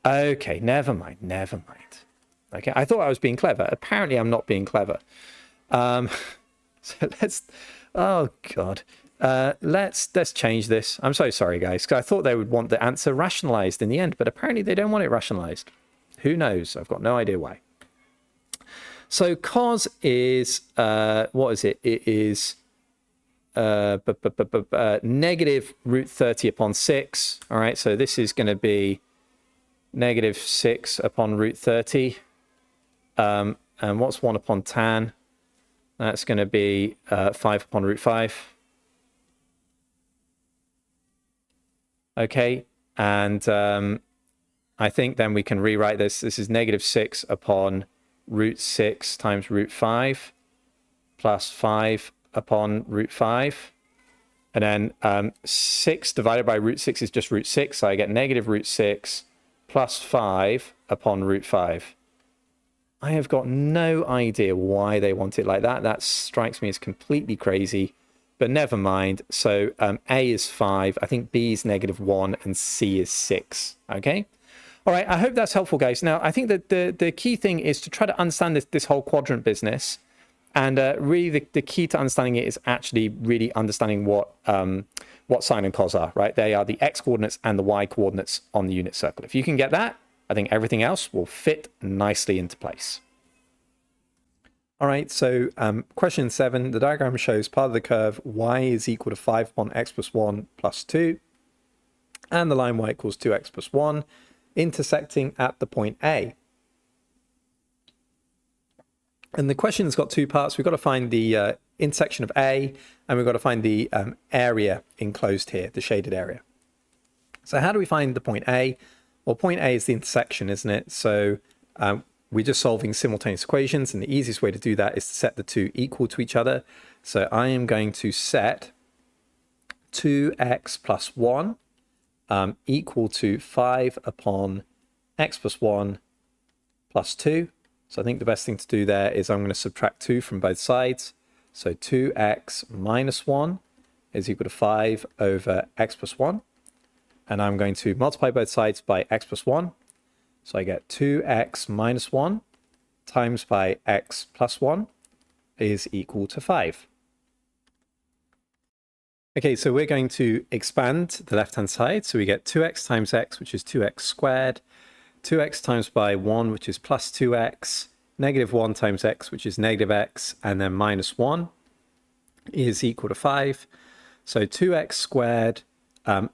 Okay, never mind. Okay, I thought I was being clever. Apparently, I'm not being clever. So let's... Oh, God. Let's change this. I'm so sorry, guys, because I thought they would want the answer rationalized in the end, but apparently they don't want it rationalized. Who knows? I've got no idea why. So cos is... what is it? It is... negative root 30 upon 6. All right, so this is going to be negative 6 upon root 30. And what's 1 upon tan? That's going to be 5 upon root 5. Okay, and I think then we can rewrite this. This is negative 6 upon root 6 times root 5 plus 5 upon root 5. And then 6 divided by root 6 is just root 6. So I get negative root 6 plus 5 upon root 5. I have got no idea why they want it like that. That strikes me as completely crazy, but never mind. So A is 5. I think B is negative 1 and C is 6. Okay. All right. I hope that's helpful, guys. Now, I think that the key thing is to try to understand this whole quadrant business. And really, the key to understanding it is actually really understanding what sine and cos are, right? They are the x coordinates and the y coordinates on the unit circle. If you can get that, I think everything else will fit nicely into place. All right, so question 7, the diagram shows part of the curve y is equal to 5 upon x plus 1 plus 2, and the line y equals 2x plus 1, intersecting at the point A. And the question's got two parts. We've got to find the intersection of A, and we've got to find the area enclosed here, the shaded area. So how do we find the point A? Well, point A is the intersection, isn't it? So we're just solving simultaneous equations, and the easiest way to do that is to set the two equal to each other. So I am going to set 2x plus 1 equal to 5 upon x plus 1 plus 2. So I think the best thing to do there is I'm going to subtract 2 from both sides. So 2x minus 1 is equal to 5 over x plus 1. And I'm going to multiply both sides by x plus 1. So I get 2x minus 1 times by x plus 1 is equal to 5. Okay, so we're going to expand the left-hand side. So we get 2x times x, which is 2x squared, 2x times by 1, which is plus 2x, negative 1 times x, which is negative x, and then minus 1 is equal to 5. So 2x squared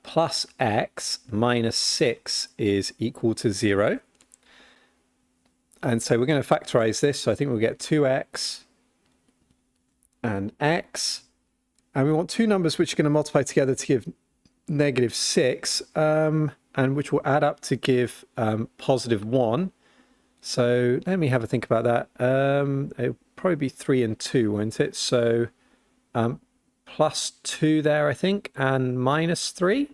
plus x minus 6 is equal to 0. And so we're going to factorize this. So I think we'll get 2x and x. And we want two numbers which are going to multiply together to give negative 6, and which will add up to give positive 1. So let me have a think about that. It'll probably be 3 and 2, won't it? So plus 2 there, I think, and minus 3.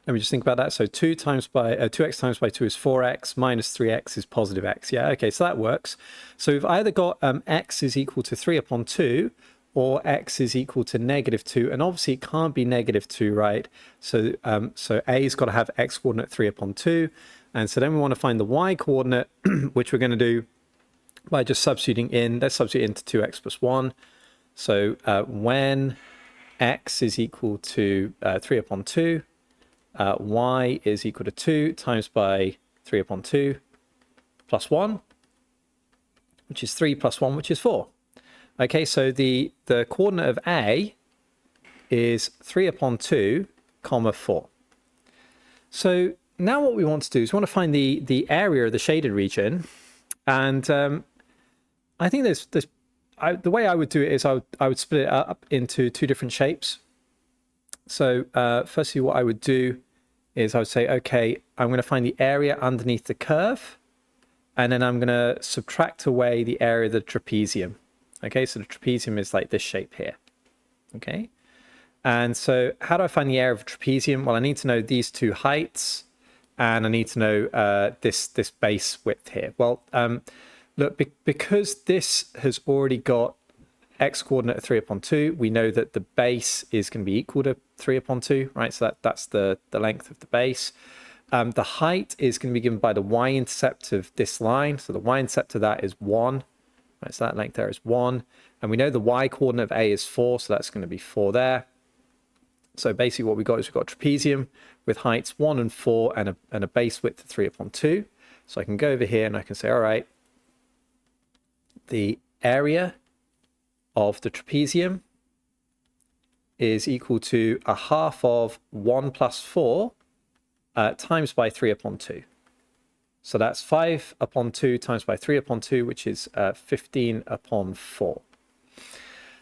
Let me just think about that. So 2x times by 2 is 4x, minus 3x is positive x. Yeah, okay, so that works. So we've either got x is equal to 3 upon 2, or x is equal to negative 2. And obviously it can't be negative 2, right? So, so A's got to have x coordinate 3 upon 2. And so then we want to find the y coordinate, which we're going to do by just substituting in. Let's substitute into 2x plus 1. So when x is equal to 3 upon 2, y is equal to 2 times by 3 upon 2 plus 1, which is 3 plus 1, which is 4. Okay, so the coordinate of A is 3 upon 2, comma 4. So now what we want to do is we want to find the area of the shaded region. And I think the way I would do it is I would split it up into two different shapes. So firstly, what I would do is I would say, okay, I'm going to find the area underneath the curve, and then I'm going to subtract away the area of the trapezium. Okay, so the trapezium is like this shape here. Okay, and so how do I find the area of a trapezium? Well, I need to know these two heights, and I need to know this base width here. Well, look, because this has already got x coordinate of 3 upon 2, we know that the base is going to be equal to 3 upon 2, right? So that's the length of the base. The height is going to be given by the y-intercept of this line. So the y-intercept of that is 1. Right, so that length there is 1. And we know the y-coordinate of A is 4, so that's going to be 4 there. So basically what we've got is we've got trapezium with heights 1 and 4 and a base width of 3 upon 2. So I can go over here and I can say, all right, the area of the trapezium is equal to a half of 1 plus 4 times by 3 upon 2. So that's 5 upon 2 times by 3 upon 2, which is 15 upon 4.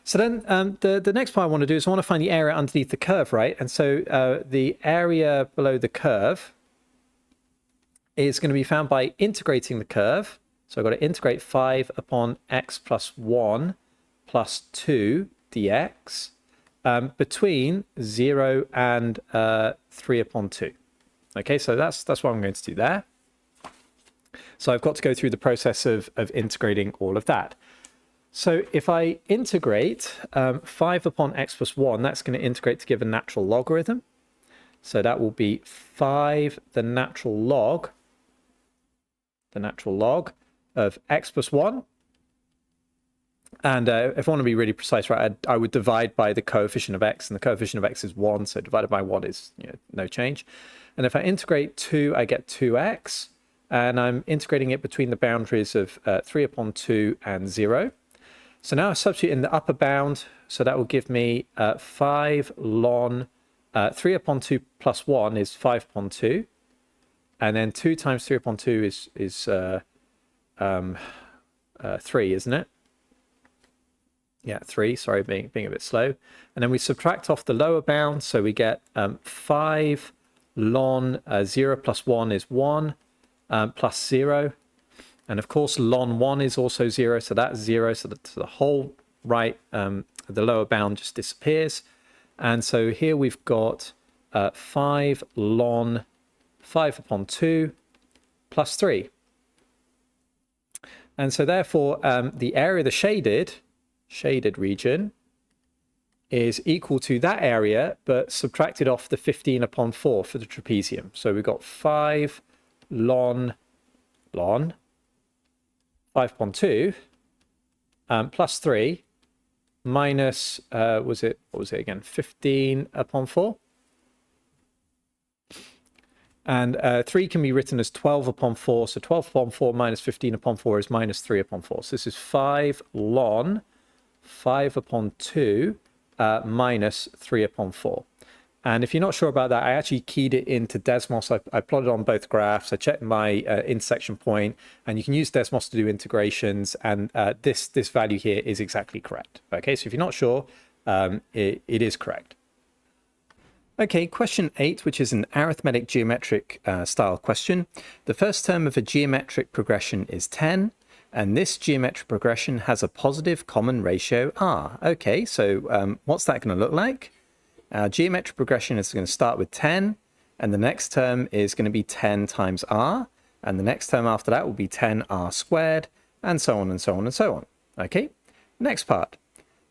So then the next part I want to do is I want to find the area underneath the curve, right? And so the area below the curve is going to be found by integrating the curve. So I've got to integrate 5 upon x plus 1 plus 2 dx between 0 and 3 upon 2. Okay, so that's what I'm going to do there. So I've got to go through the process of integrating all of that. So if I integrate 5 upon x plus 1, that's going to integrate to give a natural logarithm. So that will be 5 the natural log of x plus 1. And if I want to be really precise, right, I would divide by the coefficient of x, and the coefficient of x is 1, so divided by 1 is no change. And if I integrate 2, I get 2x. And I'm integrating it between the boundaries of 3 upon 2 and 0. So now I substitute in the upper bound. So that will give me 5 ln 3 upon 2 plus 1 is 5 upon 2. And then 2 times 3 upon 2 is 3, isn't it? Yeah, 3. Sorry, being a bit slow. And then we subtract off the lower bound. So we get 5 ln 0 plus 1 is 1. Plus 0, and of course ln 1 is also 0, so that's 0, so the whole right, the lower bound just disappears. And so here we've got 5 ln 5 upon 2 plus 3. And so therefore, the area of the shaded region is equal to that area, but subtracted off the 15 upon 4 for the trapezium. So we've got 5 ln 5 upon 2 plus 3 minus, what was it again? 15 upon 4. And 3 can be written as 12 upon 4. So 12 upon 4 minus 15 upon 4 is minus 3 upon 4. So this is 5 ln 5 upon 2 minus 3 upon 4. And if you're not sure about that, I actually keyed it into Desmos. I plotted on both graphs. I checked my intersection point, and you can use Desmos to do integrations. And this value here is exactly correct. Okay, so if you're not sure, it is correct. Okay, question 8, which is an arithmetic geometric style question. The first term of a geometric progression is 10, and this geometric progression has a positive common ratio r. Okay, so what's that going to look like? Our geometric progression is going to start with 10, and the next term is going to be 10 times r, and the next term after that will be 10r squared, and so on and so on and so on. Okay, next part.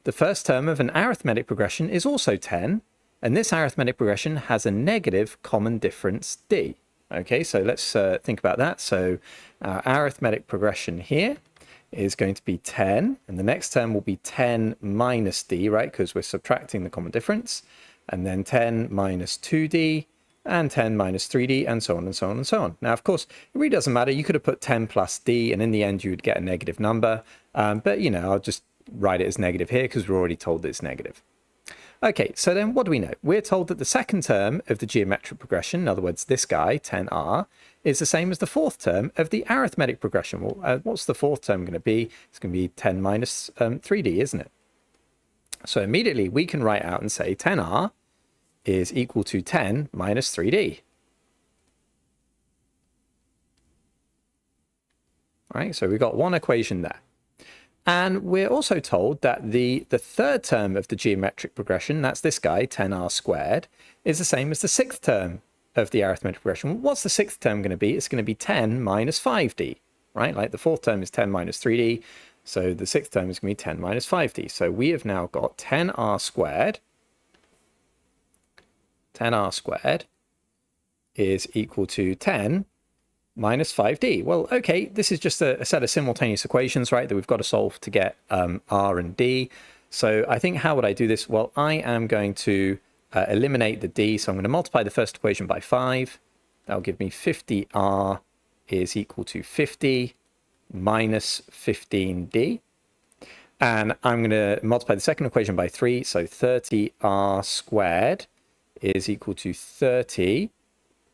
The first term of an arithmetic progression is also 10, and this arithmetic progression has a negative common difference d. Okay, so let's think about that. So our arithmetic progression here is going to be 10, and the next term will be 10 minus d, right, because we're subtracting the common difference, and then 10 minus 2d, and 10 minus 3d, and so on and so on and so on. Now, of course, it really doesn't matter. You could have put 10 plus d, and in the end, you would get a negative number. But, you know, I'll just write it as negative here because we're already told that it's negative. Okay, so then what do we know? We're told that the second term of the geometric progression, in other words, this guy, 10r, is the same as the fourth term of the arithmetic progression. Well, what's the fourth term going to be? It's going to be 10 minus 3d, isn't it? So immediately we can write out and say 10r is equal to 10 minus 3d. All right, so we've got one equation there. And we're also told that the third term of the geometric progression, that's this guy, 10r squared, is the same as the sixth term of the arithmetic progression. What's the sixth term going to be? It's going to be 10 minus 5d, right? Like the fourth term is 10 minus 3d, so the sixth term is going to be 10 minus 5d. So we have now got 10r squared is equal to 10 minus 5d. Well, okay, this is just a set of simultaneous equations, right, that we've got to solve to get r and d. So I think, how would I do this? Well, I am going to eliminate the d. So I'm going to multiply the first equation by 5. That'll give me 50r is equal to 50 minus 15d. And I'm going to multiply the second equation by 3. So 30r squared is equal to 30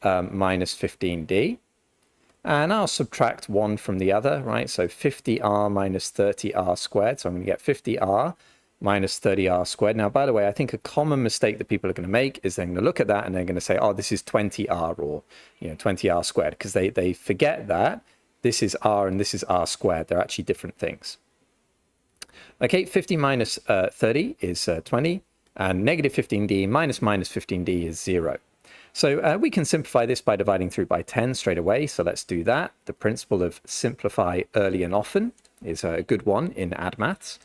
minus 15d. And I'll subtract one from the other, right? So 50r minus 30r squared. So I'm going to get 50r minus 30r squared. Now, by the way, I think a common mistake that people are going to make is they're going to look at that and they're going to say, oh, this is 20r, or 20r squared, because they forget that this is r and this is r squared. They're actually different things. Okay, 50 minus 30 is 20, and negative 15d minus 15d is 0. So we can simplify this by dividing through by 10 straight away. So let's do that. The principle of simplify early and often is a good one in add maths.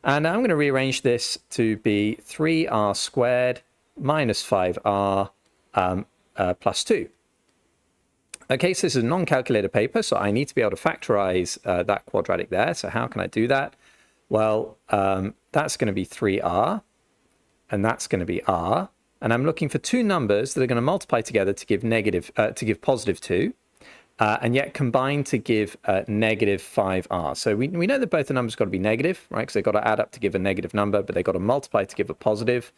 And I'm going to rearrange this to be 3r squared minus 5r plus 2. Okay, so this is a non-calculator paper, so I need to be able to factorize that quadratic there. So how can I do that? Well, that's going to be 3r, and that's going to be r. And I'm looking for two numbers that are going to multiply together to give positive 2, and yet combine to give negative 5r. So we know that both the numbers got to be negative, right? Because they've got to add up to give a negative number, but they've got to multiply to give a positive.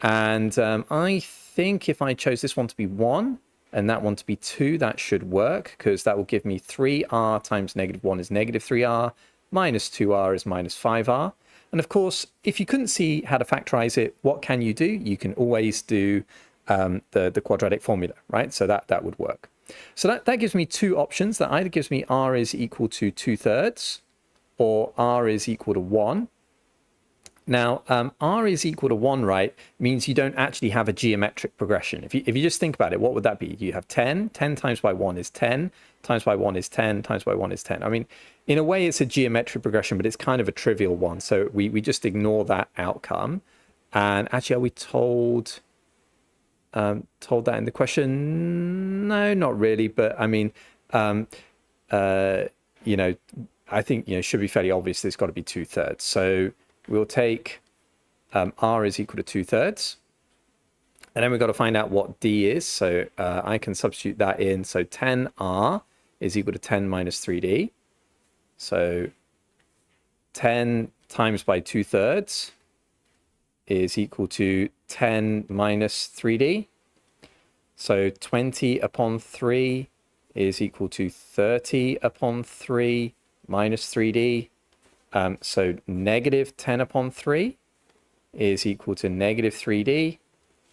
And I think if I chose this one to be 1 and that one to be 2, that should work, because that will give me 3r times negative 1 is negative 3r, minus 2r is minus 5r. And of course, if you couldn't see how to factorize it, what can you do? You can always do the quadratic formula, right? So that would work. So that gives me two options. That either gives me r is equal to 2/3 or r is equal to 1. Now, r is equal to 1, right, means you don't actually have a geometric progression. If you just think about it, what would that be? You have 10 times by 1 is 10, times by 1 is 10, times by 1 is 10. I mean, in a way, it's a geometric progression, but it's kind of a trivial one. So we just ignore that outcome. And actually, are we told that in the question? No, not really. But I mean, you know, I think, you know, it should be fairly obvious there's got to be 2/3. So we'll take r is equal to 2/3. And then we've got to find out what d is. So I can substitute that in. So 10r is equal to 10 minus 3d. So 10 times by 2/3 is equal to 10 minus 3d. So 20 upon 3 is equal to 30 upon 3 minus 3d. So negative 10 upon 3 is equal to negative 3d.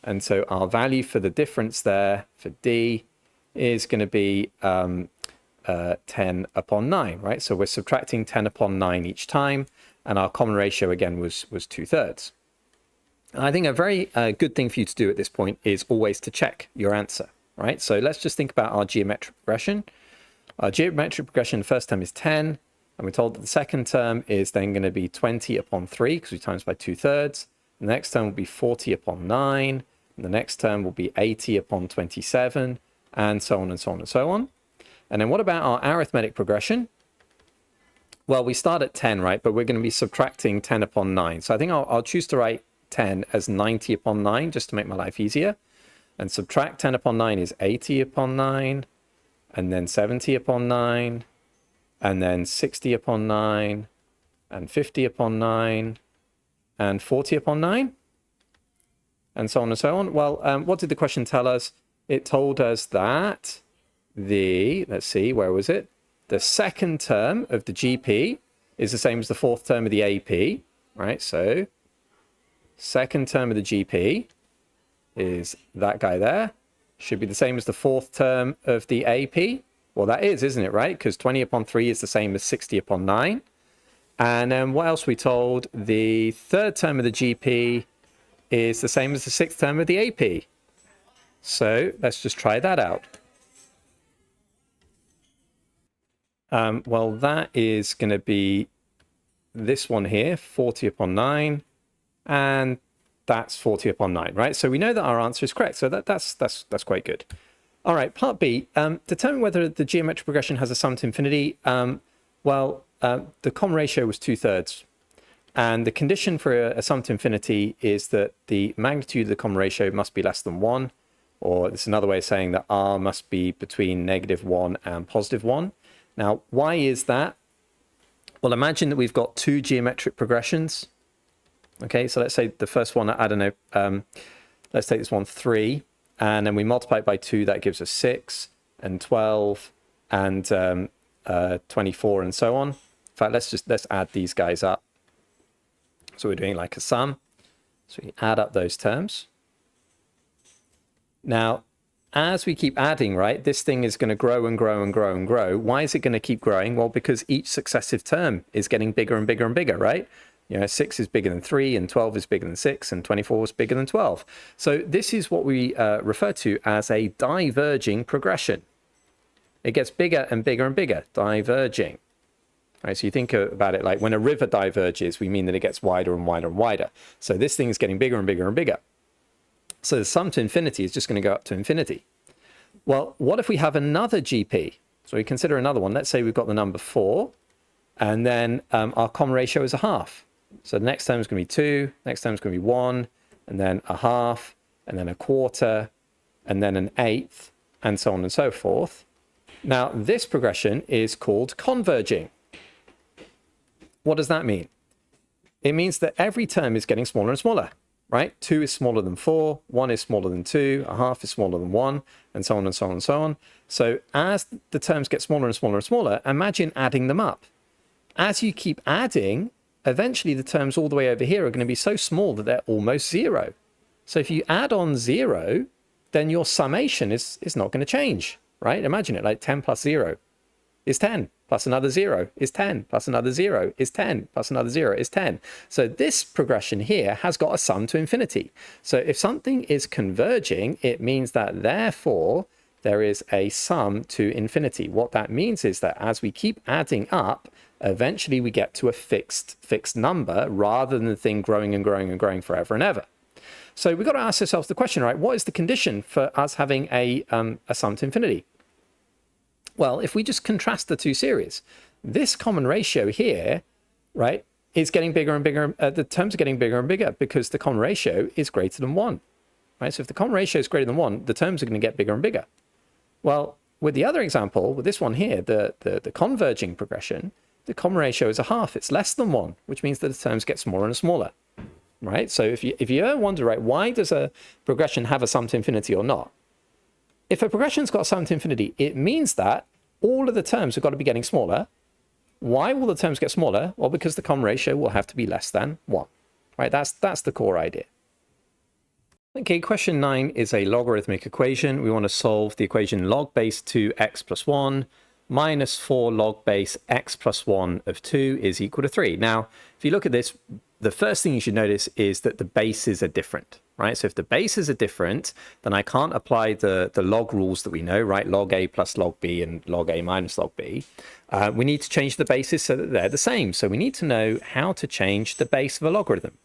And so our value for the difference there for d is going to be 10 upon 9, right? So we're subtracting 10 upon 9 each time. And our common ratio, again, was 2/3. And I think a very good thing for you to do at this point is always to check your answer, right? So let's just think about our geometric progression. Our geometric progression, the first term is 10. And we're told that the second term is then going to be 20 upon 3 because we times by 2/3. The next term will be 40 upon 9. And the next term will be 80 upon 27, and so on and so on and so on. And then what about our arithmetic progression? Well, we start at 10, right? But we're going to be subtracting 10 upon 9. So I think I'll choose to write 10 as 90 upon 9 just to make my life easier. And subtract 10 upon 9 is 80 upon 9, and then 70 upon 9, and then 60 upon 9, and 50 upon 9, and 40 upon 9, and so on and so on. Well, what did the question tell us? It told us that let's see, where was it? The second term of the GP is the same as the fourth term of the AP, right? So second term of the GP is that guy there. Should be the same as the fourth term of the AP. Well, that is, isn't it, right? Because 20 upon 3 is the same as 60 upon 9. And then what else we told? The third term of the GP is the same as the sixth term of the AP. So let's just try that out. Well, that is going to be this one here, 40 upon 9. And that's 40 upon 9, right? So we know that our answer is correct. So that's quite good. All right, part B, determine whether the geometric progression has a sum to infinity. The common ratio was 2/3. And the condition for a sum to infinity is that the magnitude of the common ratio must be less than 1. Or it's another way of saying that r must be between -1 and +1. Now, why is that? Well, imagine that we've got two geometric progressions. Okay, so let's say the first one, I don't know, let's take this one 3, and then we multiply it by 2, that gives us 6 and 12 and 24 and so on. In fact, let's add these guys up. So we're doing like a sum. So we add up those terms. Now, as we keep adding, right, this thing is going to grow and grow and grow and grow. Why is it going to keep growing? Well, because each successive term is getting bigger and bigger and bigger, right? You know, 6 is bigger than 3, and 12 is bigger than 6, and 24 is bigger than 12. So this is what we refer to as a diverging progression. It gets bigger and bigger and bigger, diverging. Right, so you think about it like when a river diverges, we mean that it gets wider and wider and wider. So this thing is getting bigger and bigger and bigger. So the sum to infinity is just going to go up to infinity. Well, what if we have another GP? So we consider another one. Let's say we've got the number 4, and then our common ratio is a half. So the next term is going to be 2, next term is going to be 1, and then a half, and then a quarter, and then an eighth, and so on and so forth. Now, this progression is called converging. What does that mean? It means that every term is getting smaller and smaller, right? 2 is smaller than 4, 1 is smaller than 2, a half is smaller than 1, and so on and so on and so on. So as the terms get smaller and smaller and smaller, imagine adding them up. As you keep adding, eventually the terms all the way over here are going to be so small that they're almost 0. So if you add on 0, then your summation is not going to change, right? Imagine it like 10 plus 0. is 10, plus another 0 is 10, plus another 0 is 10, plus another 0 is 10. So this progression here has got a sum to infinity. So if something is converging, it means that therefore there is a sum to infinity. What that means is that as we keep adding up, eventually we get to a fixed number rather than the thing growing and growing and growing forever and ever. So we've got to ask ourselves the question, right? What is the condition for us having a sum to infinity? Well, if we just contrast the two series, this common ratio here, right, is getting bigger and bigger. The terms are getting bigger and bigger because the common ratio is greater than 1, right? So if the common ratio is greater than 1, the terms are going to get bigger and bigger. Well, with the other example, with this one here, the converging progression, the common ratio is a half. It's less than 1, which means that the terms get smaller and smaller, right? So if you ever wonder, right, why does a progression have a sum to infinity or not? If a progression's got a sum to infinity, it means that all of the terms have got to be getting smaller. Why will the terms get smaller? Well, because the common ratio will have to be less than 1, right? That's the core idea. Okay, question 9 is a logarithmic equation. We want to solve the equation log base 2x plus 1 minus 4 log base x plus 1 of 2 is equal to 3. Now, if you look at this, the first thing you should notice is that the bases are different, right? So if the bases are different, then I can't apply the log rules that we know, right? Log a plus log b and log a minus log b. We need to change the bases so that they're the same. So we need to know how to change the base of a logarithm.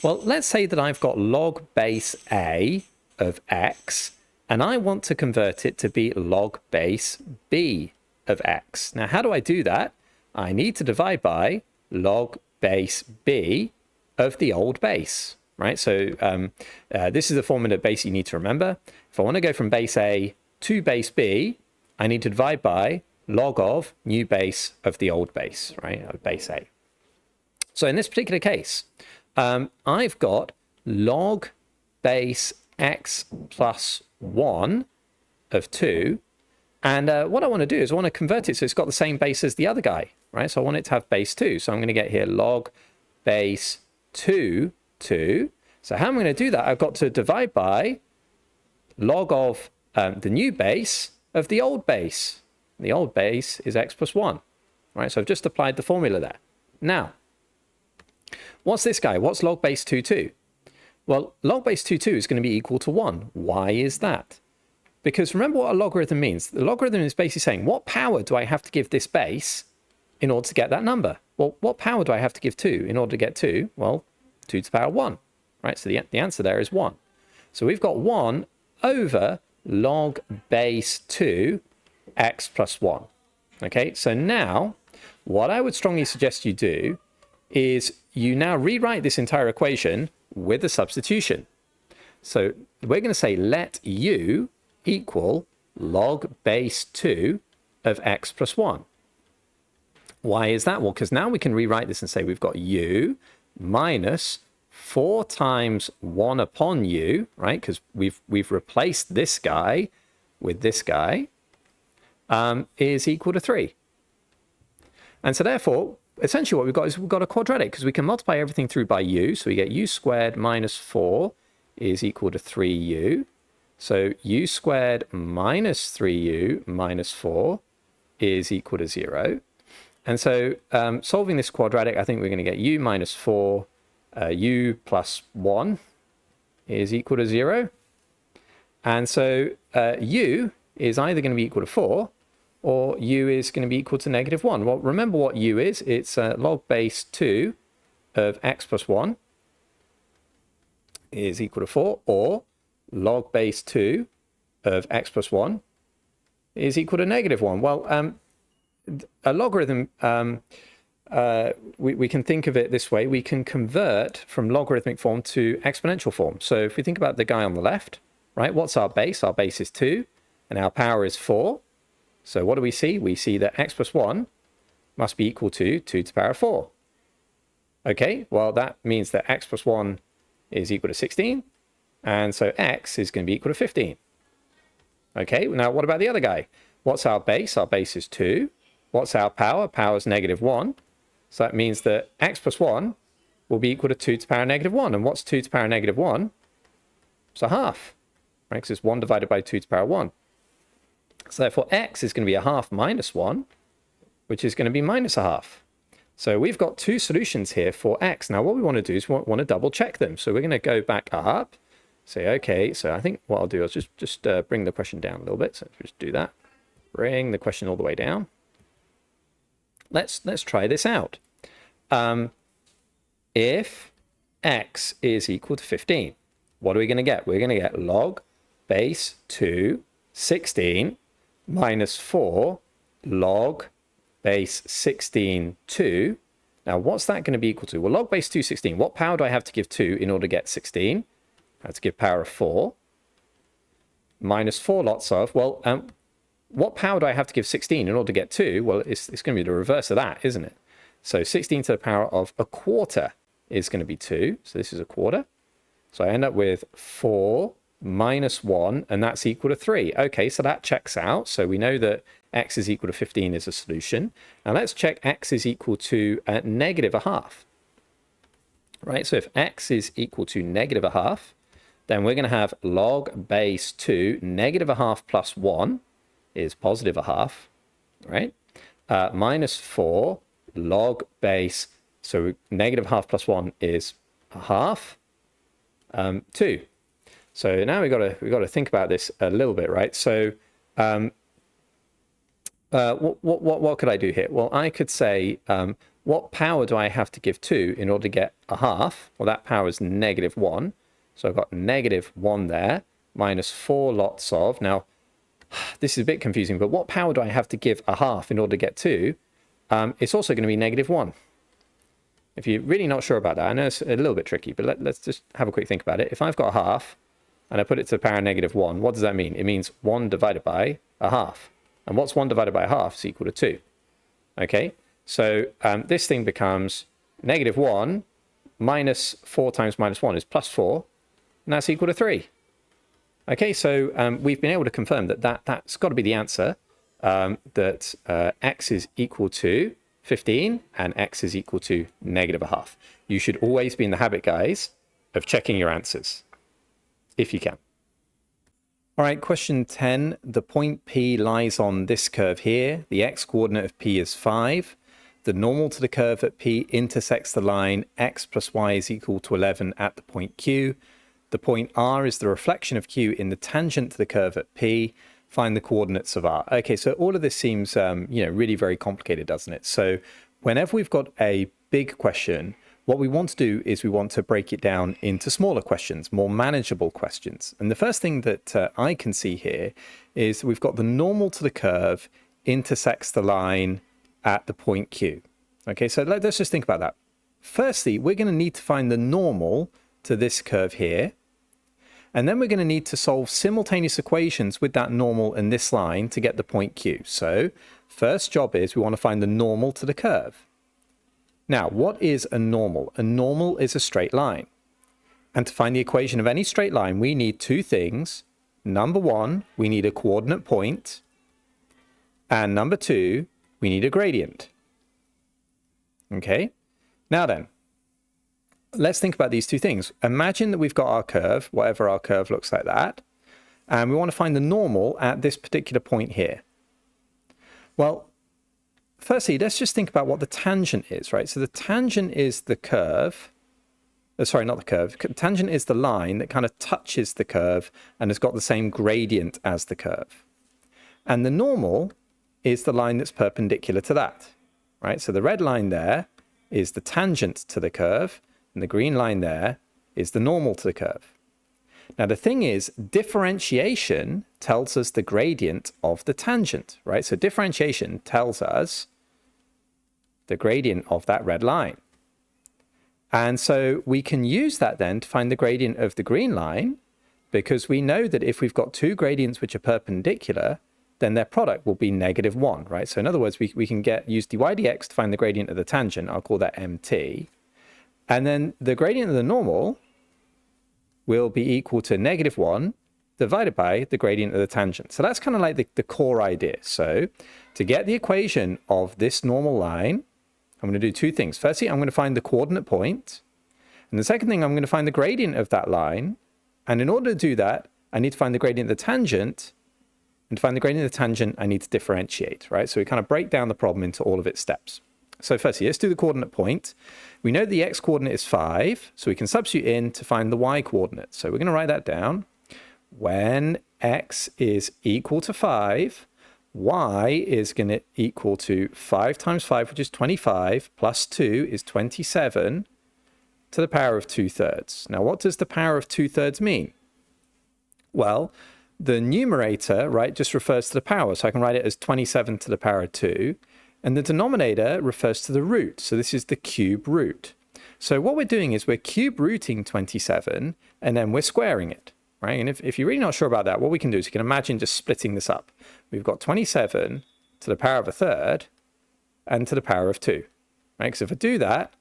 Well, let's say that I've got log base a of x, and I want to convert it to be log base b of x. Now, how do I do that? I need to divide by log base b of the old base, right? So this is the formula base you need to remember. If I want to go from base a to base b, I need to divide by log of new base of the old base, right, of base a. So in this particular case, I've got log base x plus 1 of 2. And what I want to do is I want to convert it so it's got the same base as the other guy, right? So I want it to have base 2. So I'm going to get here log base 2, 2. So how am I going to do that? I've got to divide by log of the new base of the old base. The old base is x plus 1, right? So I've just applied the formula there. Now, what's this guy? What's log base 2, 2? Well, log base 2, 2 is going to be equal to 1. Why is that? Because remember what a logarithm means. The logarithm is basically saying, what power do I have to give this base in order to get that number? Well, what power do I have to give 2 in order to get 2? Well, 2 to the power 1, right? So the answer there is 1. So we've got 1 over log base 2 x plus 1. Okay, so now what I would strongly suggest you do is you now rewrite this entire equation with a substitution. So we're going to say let u equal log base 2 of x plus 1. Why is that? Well, because now we can rewrite this and say we've got u minus 4 times 1 upon u, right? Because we've replaced this guy with this guy, is equal to 3. And so therefore, essentially what we've got is we've got a quadratic because we can multiply everything through by u. So we get u squared minus 4 is equal to 3u. So u squared minus 3u minus 4 is equal to 0. And so solving this quadratic, I think we're going to get u minus 4, u plus 1 is equal to 0. And so u is either going to be equal to 4 or u is going to be equal to negative 1. Well, remember what u is. It's log base 2 of x plus 1 is equal to 4, or log base 2 of x plus 1 is equal to negative 1. Well, a logarithm, we can think of it this way. We can convert from logarithmic form to exponential form. So if we think about the guy on the left, right, what's our base? Our base is 2, and our power is 4. So what do we see? We see that x plus 1 must be equal to 2 to the power 4. Okay, well, that means that x plus 1 is equal to 16. And so x is going to be equal to 15. Okay, now what about the other guy? What's our base? Our base is 2. What's our power? Power is negative 1. So that means that x plus 1 will be equal to 2 to the power negative 1. And what's 2 to the power negative 1? It's a half, right? Because it's 1 divided by 2 to the power 1. So therefore, x is going to be a half minus 1. which is going to be minus a half. So we've got two solutions here for x. Now what we want to do is we want to double check them. So we're going to go back up, say, okay, so I think what I'll do is just bring the question down a little bit. So just do that. Bring the question all the way down. Let's try this out. If x is equal to 15, what are we going to get? We're going to get log base 2, 16 minus 4 log base 16, 2. Now, what's that going to be equal to? Well, log base 2, 16. What power do I have to give 2 in order to get 16? I have to give power of 4. Minus 4 lots of, well, what power do I have to give 16 in order to get 2? Well, it's going to be the reverse of that, isn't it? So 16 to the power of a quarter is going to be 2. So this is a quarter. So I end up with 4 minus 1, and that's equal to 3. Okay, so that checks out. So we know that x is equal to 15 is a solution. Now let's check x is equal to negative a half. Right, so if x is equal to negative a half, then we're going to have log base 2 negative a half plus 1 is positive a half, right? Minus 4 log base, so negative half plus 1 is a half, 2. So now we've got to think about this a little bit, right? So what could I do here? Well, I could say, what power do I have to give 2 in order to get a half? Well, that power is negative 1. So I've got negative 1 there, minus 4 lots of. Now, this is a bit confusing, but what power do I have to give a half in order to get 2? It's also going to be negative 1. If you're really not sure about that, I know it's a little bit tricky, but let's just have a quick think about it. If I've got a half and I put it to the power of negative 1, what does that mean? It means 1 divided by a half. And what's 1 divided by a half is equal to 2. Okay, so this thing becomes negative 1 minus 4 times minus 1 is plus 4, and that's equal to 3. Okay, so we've been able to confirm that that's got to be the answer, that x is equal to 15 and x is equal to negative a half. You should always be in the habit, guys, of checking your answers, if you can. All right, question 10. The point P lies on this curve here. The x-coordinate of P is 5. The normal to the curve at P intersects the line x plus y is equal to 11 at the point Q. The point R is the reflection of Q in the tangent to the curve at P. Find the coordinates of R. Okay, so all of this seems, really very complicated, doesn't it? So whenever we've got a big question, what we want to do is we want to break it down into smaller questions, more manageable questions. And the first thing that I can see here is we've got the normal to the curve intersects the line at the point Q. Okay, so let's just think about that. Firstly, we're going to need to find the normal to this curve here. And then we're going to need to solve simultaneous equations with that normal and this line to get the point Q. So first job is we want to find the normal to the curve. Now, what is a normal? A normal is a straight line. And to find the equation of any straight line, we need two things. Number one, we need a coordinate point. And number two, we need a gradient. Okay, now then, let's think about these two things. Imagine that we've got our curve, whatever our curve looks like that, and we want to find the normal at this particular point here. Well, firstly, let's just think about what the tangent is, right? So the tangent is the curve. Sorry, not the curve. Tangent is the line that kind of touches the curve and has got the same gradient as the curve. And the normal is the line that's perpendicular to that, right? So the red line there is the tangent to the curve, and the green line there is the normal to the curve. Now, the thing is, differentiation tells us the gradient of the tangent, right? So differentiation tells us the gradient of that red line. And so we can use that then to find the gradient of the green line, because we know that if we've got two gradients which are perpendicular, then their product will be -1, right? So in other words, we can use dy dx to find the gradient of the tangent. I'll call that mt. And then the gradient of the normal will be equal to -1 divided by the gradient of the tangent. So that's kind of like the core idea. So to get the equation of this normal line, I'm going to do two things. Firstly, I'm going to find the coordinate point. And the second thing, I'm going to find the gradient of that line. And in order to do that, I need to find the gradient of the tangent. And to find the gradient of the tangent, I need to differentiate, right? So we kind of break down the problem into all of its steps. So firstly, let's do the coordinate point. We know the x coordinate is 5, so we can substitute in to find the y coordinate. So we're going to write that down. When x is equal to 5, y is going to equal to 5 times 5, which is 25, plus 2 is 27 to the power of 2/3. Now, what does the power of 2/3 mean? Well, the numerator, right, just refers to the power. So I can write it as 27 to the power of 2. And the denominator refers to the root. So this is the cube root. So what we're doing is we're cube rooting 27, and then we're squaring it, right? And if you're really not sure about that, what we can do is you can imagine just splitting this up. We've got 27 to the power of 1/3 and to the power of 2, right? Because if I do that,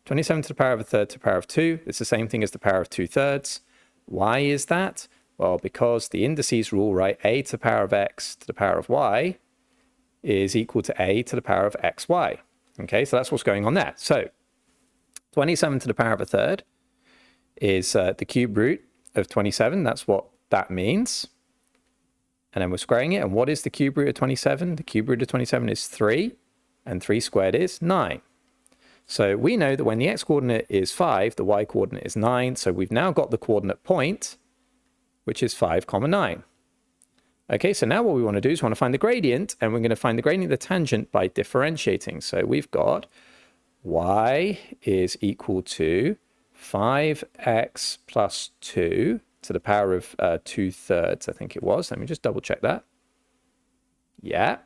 27 to the power of 1/3 to the power of 2, it's the same thing as the power of 2/3. Why is that? Well, because the indices rule, right? A to the power of x to the power of y is equal to a to the power of xy. Okay, so that's what's going on there. So 27 to the power of 1/3 is the cube root of 27. That's what that means. And then we're squaring it. And what is the cube root of 27? The cube root of 27 is 3, and 3 squared is 9. So we know that when the x-coordinate is 5, the y-coordinate is 9. So we've now got the coordinate point, which is 5, 9. Okay, so now what we want to do is we want to find the gradient, and we're going to find the gradient of the tangent by differentiating. So we've got y is equal to 5x plus 2 to the power of 2/3, I think it was. Let me just double check that. Yeah.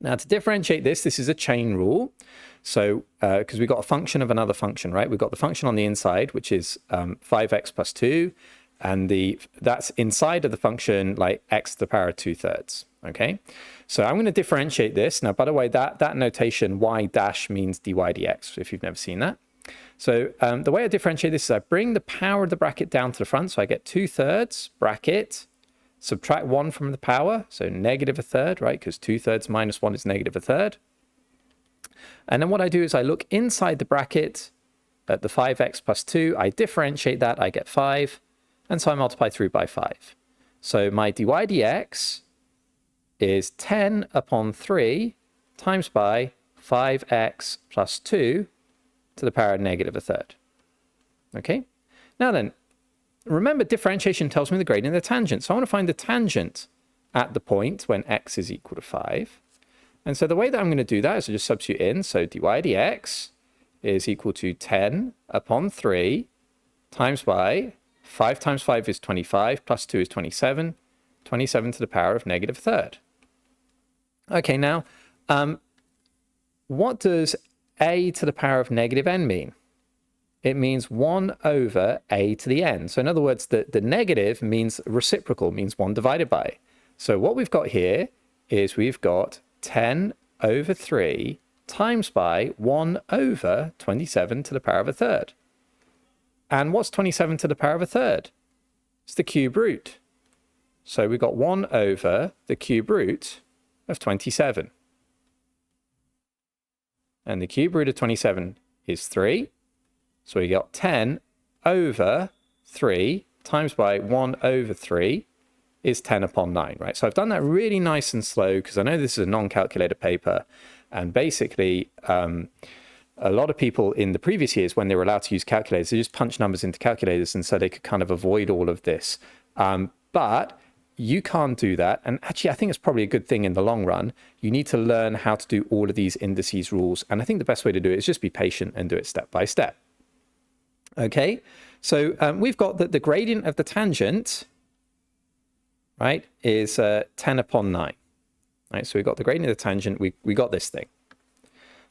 Now to differentiate this is a chain rule. So because we've got a function of another function, right? We've got the function on the inside, which is 5x plus 2. And that's inside of the function like x to the power of 2/3. Okay, so I'm going to differentiate this. Now, by the way, that notation y dash means dy dx, if you've never seen that. So the way I differentiate this is I bring the power of the bracket down to the front. So I get 2/3 bracket, subtract 1 from the power. So negative 1/3, right? Because 2/3 minus 1 is negative 1/3. And then what I do is I look inside the bracket at the 5x plus 2. I differentiate that. I get 5. And so I multiply through by 5. So my dy dx is 10 upon 3 times by 5x plus 2 to the power of negative 1/3. Okay? Now then, remember differentiation tells me the gradient of the tangent. So I want to find the tangent at the point when x is equal to 5. And so the way that I'm going to do that is I just substitute in. So dy dx is equal to 10 upon 3 times by 5 times 5 is 25, plus 2 is 27, 27 to the power of negative 1/3. Okay, now, what does a to the power of negative n mean? It means 1 over a to the n. So in other words, the negative means reciprocal, means 1 divided by. So what we've got here is we've got 10 over 3 times by 1 over 27 to the power of 1/3. And what's 27 to the power of 1/3? It's the cube root. So we've got 1 over the cube root of 27. And the cube root of 27 is 3. So we got 10 over 3 times by 1 over 3 is 10 upon 9, right? So I've done that really nice and slow because I know this is a non-calculator paper. And basically, a lot of people in the previous years, when they were allowed to use calculators, they just punched numbers into calculators, and so they could kind of avoid all of this. But you can't do that. And actually, I think it's probably a good thing in the long run. You need to learn how to do all of these indices rules. And I think the best way to do it is just be patient and do it step by step. Okay, so we've got that the gradient of the tangent, right, is 10 upon 9. Right, so we've got the gradient of the tangent. We got this thing.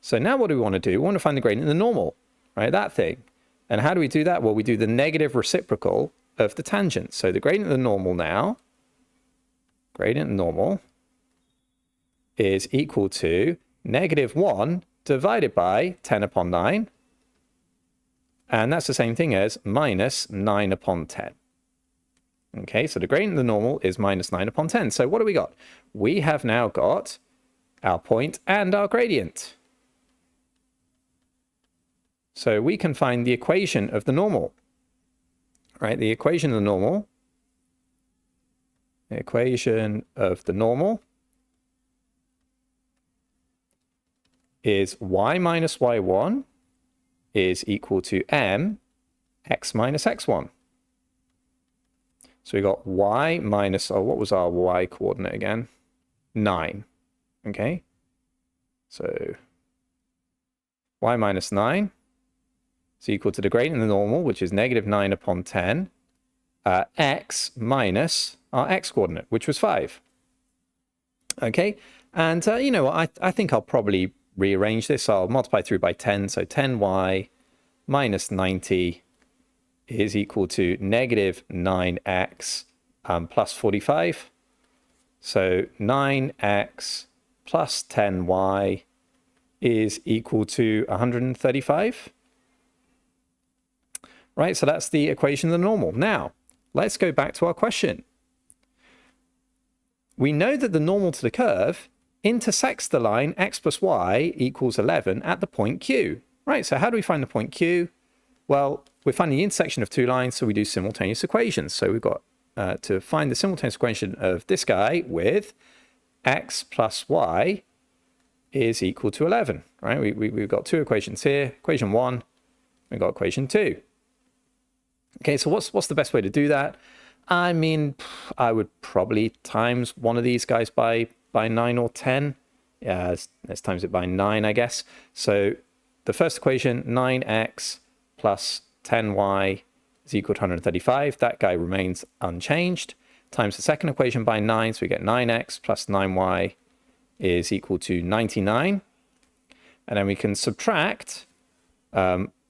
So now what do we want to do? We want to find the gradient of the normal, right? That thing. And how do we do that? Well, we do the negative reciprocal of the tangent. So the gradient of the normal now, gradient of normal is equal to negative 1 divided by 10 upon 9. And that's the same thing as minus 9 upon 10. Okay, so the gradient of the normal is minus 9 upon 10. So what do we got? We have now got our point and our gradient. So we can find the equation of the normal, right? The equation of the normal the equation of the normal is y minus y1 is equal to m x minus x1. So we got y minus, oh, what was our y coordinate again? 9. Okay. So y minus 9 is equal to the gradient of the normal, which is negative 9 upon 10, x minus our x coordinate, which was 5. Okay. And, you know, I think I'll probably rearrange this. I'll multiply through by 10. So 10y minus 90 is equal to negative 9x plus 45. So 9x plus 10y is equal to 135. Right, so that's the equation of the normal. Now, let's go back to our question. We know that the normal to the curve intersects the line x plus y equals 11 at the point Q. Right, so how do we find the point Q? Well, we're finding the intersection of two lines, so we do simultaneous equations. So we've got to find the simultaneous equation of this guy with x plus y is equal to 11. Right, we've got two equations here. Equation 1, we've got equation 2. Okay, so what's the best way to do that? I mean, I would probably times one of these guys by 9 or 10. Yeah, let's times it by 9, I guess. So the first equation, 9x plus 10y is equal to 135. That guy remains unchanged. Times the second equation by 9, so we get 9x plus 9y is equal to 99. And then we can subtract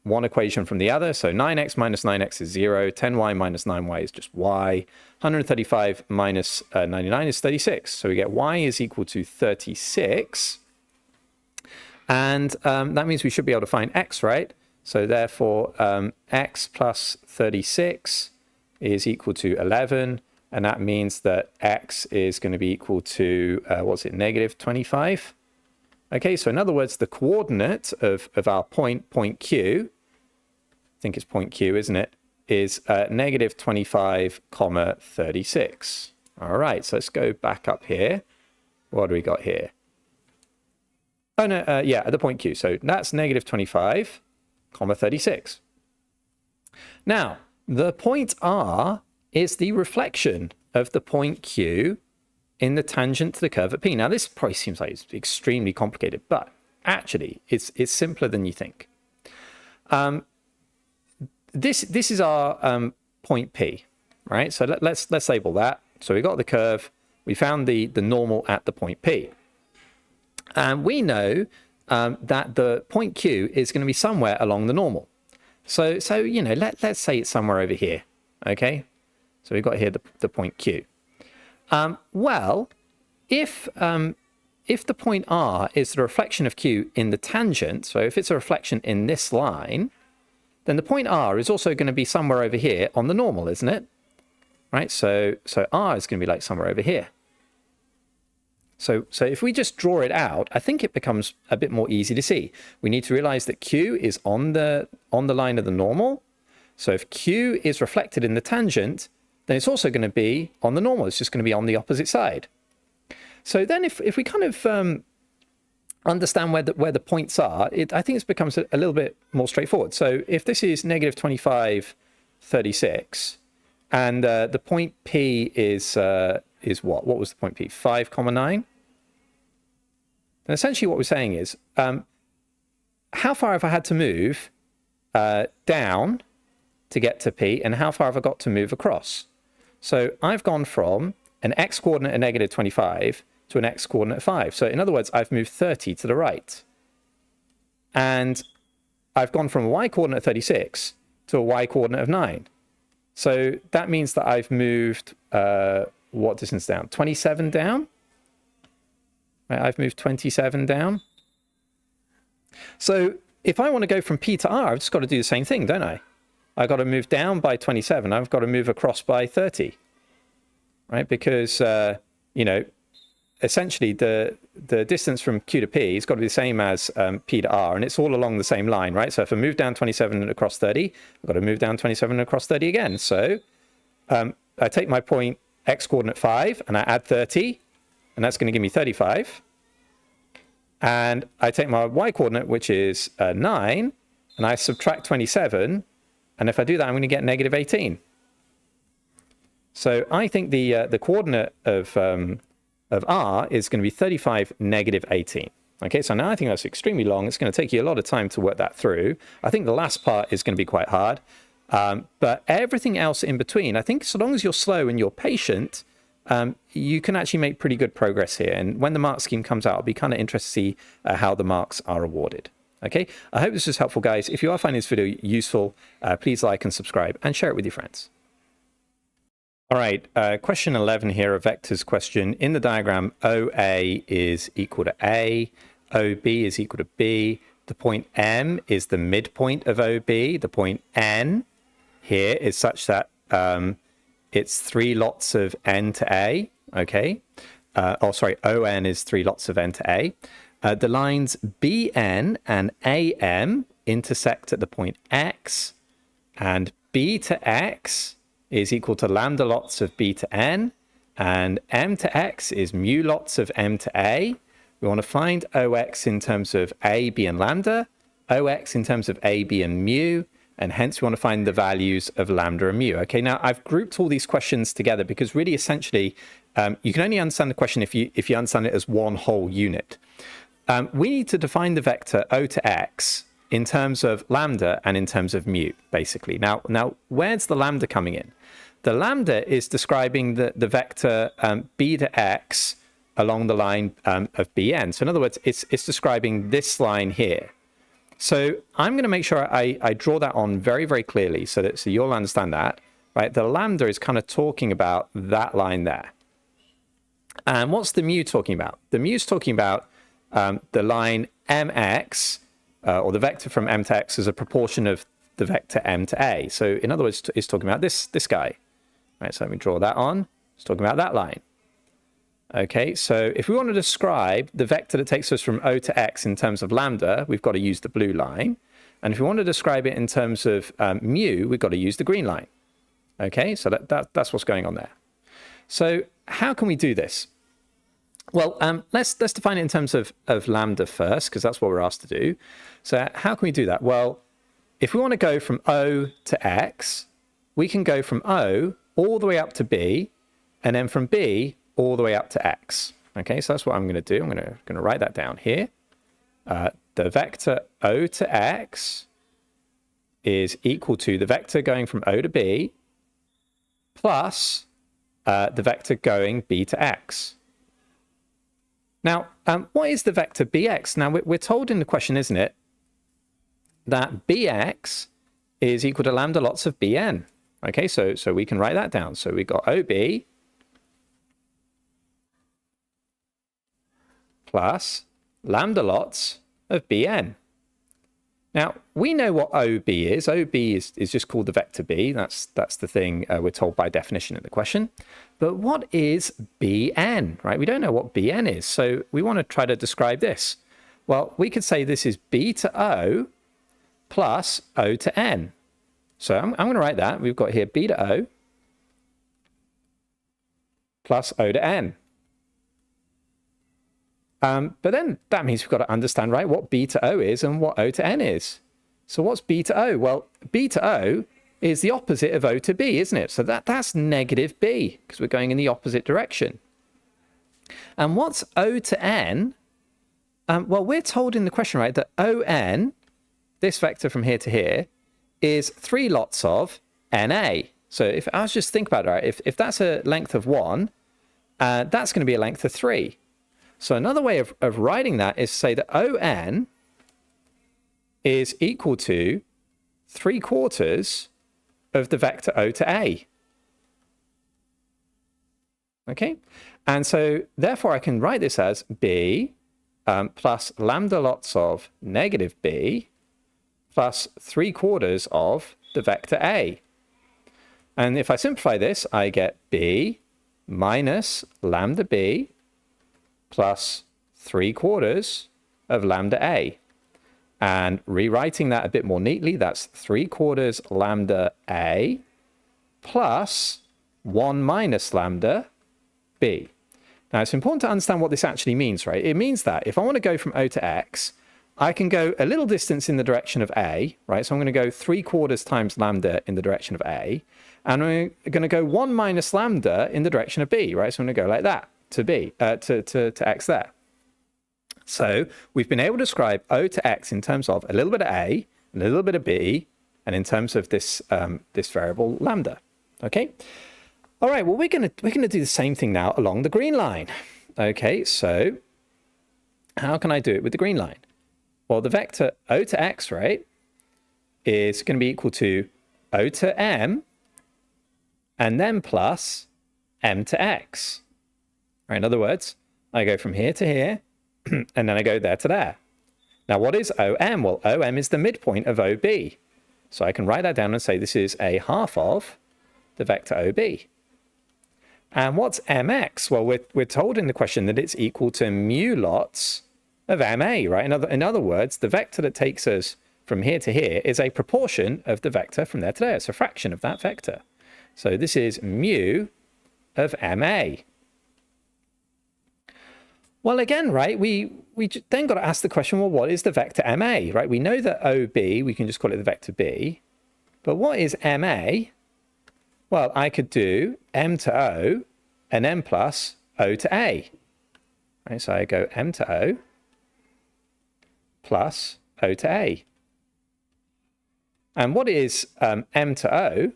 one equation from the other. So 9x minus 9x is 0. 10y minus 9y is just y. 135 minus 99 is 36. So we get y is equal to 36. And that means we should be able to find x, right? So therefore, x plus 36 is equal to 11. And that means that x is going to be equal to, what's it, negative 25? Okay, so in other words, the coordinate of our point Q, I think it's point Q, isn't it, is negative 25, 36. All right, so let's go back up here. What do we got here? Oh, no, yeah, at the point Q. So that's negative 25, 36. Now, the point R is the reflection of the point Q in the tangent to the curve at P. Now, this probably seems like it's extremely complicated, but actually, it's simpler than you think. This is our point P, right? So let's label that. So we got the curve. We found the normal at the point P. And we know that the point Q is going to be somewhere along the normal. So you know, let's say it's somewhere over here, okay? So we've got here the point Q. Well, if the point R is the reflection of Q in the tangent, so if it's a reflection in this line, then the point R is also going to be somewhere over here on the normal, isn't it? Right, so R is going to be like somewhere over here. So if we just draw it out, I think it becomes a bit more easy to see. We need to realize that Q is on the line of the normal. So if Q is reflected in the tangent, then it's also going to be on the normal. It's just going to be on the opposite side. So then if we kind of understand where the points are, I think it becomes a little bit more straightforward. So if this is negative 25, 36, and the point P is what? What was the point P? 5, 9? And essentially what we're saying is, how far have I had to move down to get to P, and how far have I got to move across? So I've gone from an x coordinate of negative 25 to an x coordinate of 5. So in other words, I've moved 30 to the right. And I've gone from a y coordinate of 36 to a y coordinate of 9. So that means that I've moved, what distance down? 27 down? Right, I've moved 27 down. So if I want to go from P to R, I've just got to do the same thing, don't I? I've got to move down by 27. I've got to move across by 30, right? Because, you know, essentially the distance from Q to P has got to be the same as P to R, and it's all along the same line, right? So if I move down 27 and across 30, I've got to move down 27 and across 30 again. So I take my point x coordinate 5, and I add 30, and that's going to give me 35. And I take my y coordinate, which is 9, and I subtract 27. And if I do that, I'm going to get negative 18. So I think the coordinate of r is going to be 35, negative 18. Okay, so now I think that's extremely long. It's going to take you a lot of time to work that through. I think the last part is going to be quite hard. But everything else in between, I think so long as you're slow and you're patient, you can actually make pretty good progress here. And when the mark scheme comes out, I'll be kind of interested to see how the marks are awarded. Okay, I hope this was helpful, guys. If you are finding this video useful, please like and subscribe and share it with your friends. All right, question 11 here, a vectors question. In the diagram, OA is equal to A, OB is equal to B. The point M is the midpoint of OB. The point N here is such that it's 3 lots of N to A, okay? ON is 3 lots of N to A. The lines BN and AM intersect at the point X, and B to X is equal to lambda lots of B to N, and M to X is mu lots of M to A. We want to find OX in terms of A, B, and lambda, OX in terms of A, B, and mu, and hence we want to find the values of lambda and mu. Okay, now I've grouped all these questions together because really essentially you can only understand the question if you understand it as one whole unit. We need to define the vector O to X in terms of lambda and in terms of mu, basically. Now where's the lambda coming in? The lambda is describing the vector B to X along the line of Bn. So in other words, it's describing this line here. So I'm going to make sure I draw that on very, very clearly so you'll understand that. Right? The lambda is kind of talking about that line there. And what's the mu talking about? The mu is talking about the line mx, or the vector from m to x as a proportion of the vector m to a. So in other words, it's talking about this guy. Right, so let me draw that on. It's talking about that line. Okay, so if we want to describe the vector that takes us from O to X in terms of lambda, we've got to use the blue line. And if we want to describe it in terms of mu, we've got to use the green line. Okay, so that's what's going on there. So how can we do this? Well, let's define it in terms of lambda first, because that's what we're asked to do. So how can we do that? Well, if we want to go from O to X, we can go from O all the way up to B, and then from B all the way up to X. Okay, so that's what I'm going to do. I'm going to write that down here. The vector O to X is equal to the vector going from O to B plus the vector going B to X. Now, what is the vector Bx? Now, we're told in the question, isn't it, that Bx is equal to lambda lots of Bn. Okay, so we can write that down. So we've got OB plus lambda lots of Bn. Now, we know what OB is. OB is just called the vector B. That's the thing we're told by definition in the question. But what is Bn, right? We don't know what Bn is, so we want to try to describe this. Well, we could say this is B to O plus O to N. So I'm going to write that. We've got here B to O plus O to N. But then that means we've got to understand, right, what B to O is and what O to N is. So what's B to O? Well, B to O is the opposite of O to B, isn't it? So that's negative B, because we're going in the opposite direction. And what's O to N? Well, we're told in the question, right, that ON, this vector from here to here, is 3 lots of NA. So if I was just think about it, right, if that's a length of 1, that's going to be a length of 3. So another way of writing that is to say that ON is equal to 3/4 of the vector O to A. Okay, and so therefore I can write this as B plus lambda lots of negative B plus 3/4 of the vector A. And if I simplify this, I get B minus lambda B plus 3/4 of lambda A. And rewriting that a bit more neatly, that's 3/4 lambda A plus 1 minus lambda b. Now, it's important to understand what this actually means, right? It means that if I want to go from O to x, I can go a little distance in the direction of A, right? So I'm going to go 3/4 times lambda in the direction of A. And I'm going to go 1 minus lambda in the direction of B, right? So I'm going to go like that to B, to x there. So we've been able to describe O to x in terms of a little bit of A, a little bit of B, and in terms of this, this variable lambda, okay? All right, well, we're gonna do the same thing now along the green line. Okay, so how can I do it with the green line? Well, the vector O to x, right, is going to be equal to O to m, and then plus m to x. Right, in other words, I go from here to here, and then I go there to there. Now, what is OM? Well, OM is the midpoint of OB. So I can write that down and say this is a half of the vector OB. And what's mx? Well, we're told in the question that it's equal to mu lots of ma, right? In other words, the vector that takes us from here to here is a proportion of the vector from there to there. It's a fraction of that vector. So this is mu of ma. Well, again, right, we then got to ask the question, well, what is the vector ma, right? We know that OB, we can just call it the vector b. But what is ma? Well, I could do m to o and m plus o to a. Right, so I go m to o plus o to a. And what is m to o?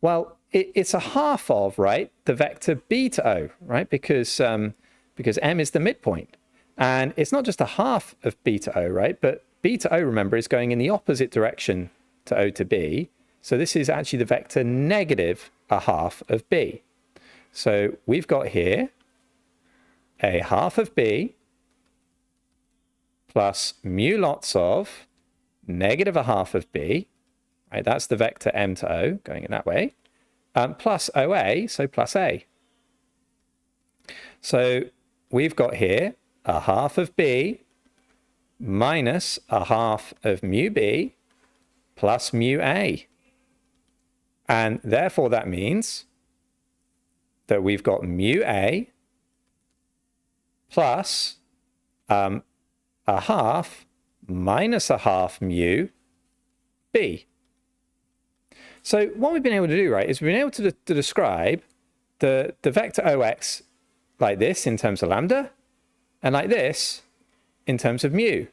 Well, it's a half of, right, the vector b to o, right? Because m is the midpoint. And it's not just a half of b to o, right? But b to o, remember, is going in the opposite direction to o to b. So this is actually the vector negative a half of b. So we've got here a half of b plus mu lots of negative a half of b. Right, that's the vector m to o going in that way. Plus OA, so plus a. So we've got here a half of b minus a half of mu b plus mu a. And therefore that means that we've got mu a plus a half minus a half mu b. So what we've been able to do, right, is we've been able to describe the vector OX like this in terms of lambda and like this in terms of mu.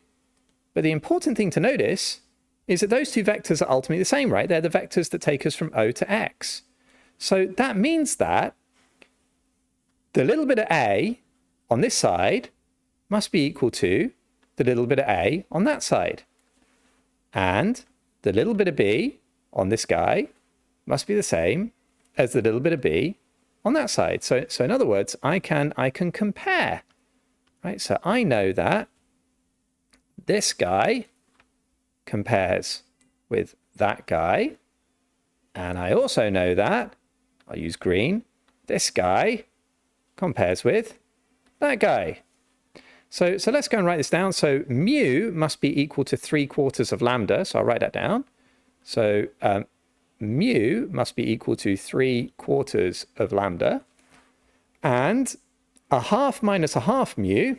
But the important thing to notice is that those two vectors are ultimately the same, right? They're the vectors that take us from O to X. So that means that the little bit of A on this side must be equal to the little bit of A on that side. And the little bit of B on this guy must be the same as the little bit of B on that side. So in other words, I can compare, right? So I know that this guy compares with that guy. And I also know that, I'll use green, this guy compares with that guy. So let's go and write this down. So mu must be equal to 3/4 of lambda. So I'll write that down. So mu must be equal to 3/4 of lambda. And a half minus a half mu,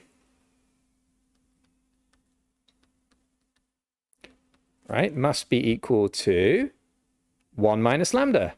right, must be equal to 1 minus lambda.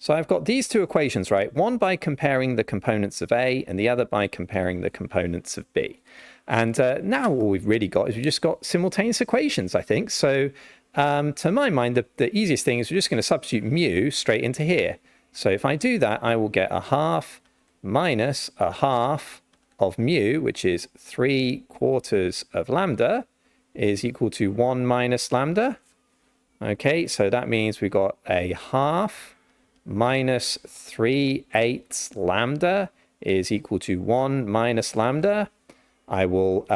So I've got these two equations, right? One by comparing the components of A and the other by comparing the components of B. And now all we've really got is we've just got simultaneous equations, I think. So to my mind, the easiest thing is we're just going to substitute mu straight into here. So if I do that, I will get a half minus a half of mu, which is 3/4 of lambda, is equal to 1 minus lambda. Okay, so that means we've got a half minus 3/8 lambda is equal to 1 minus lambda. I will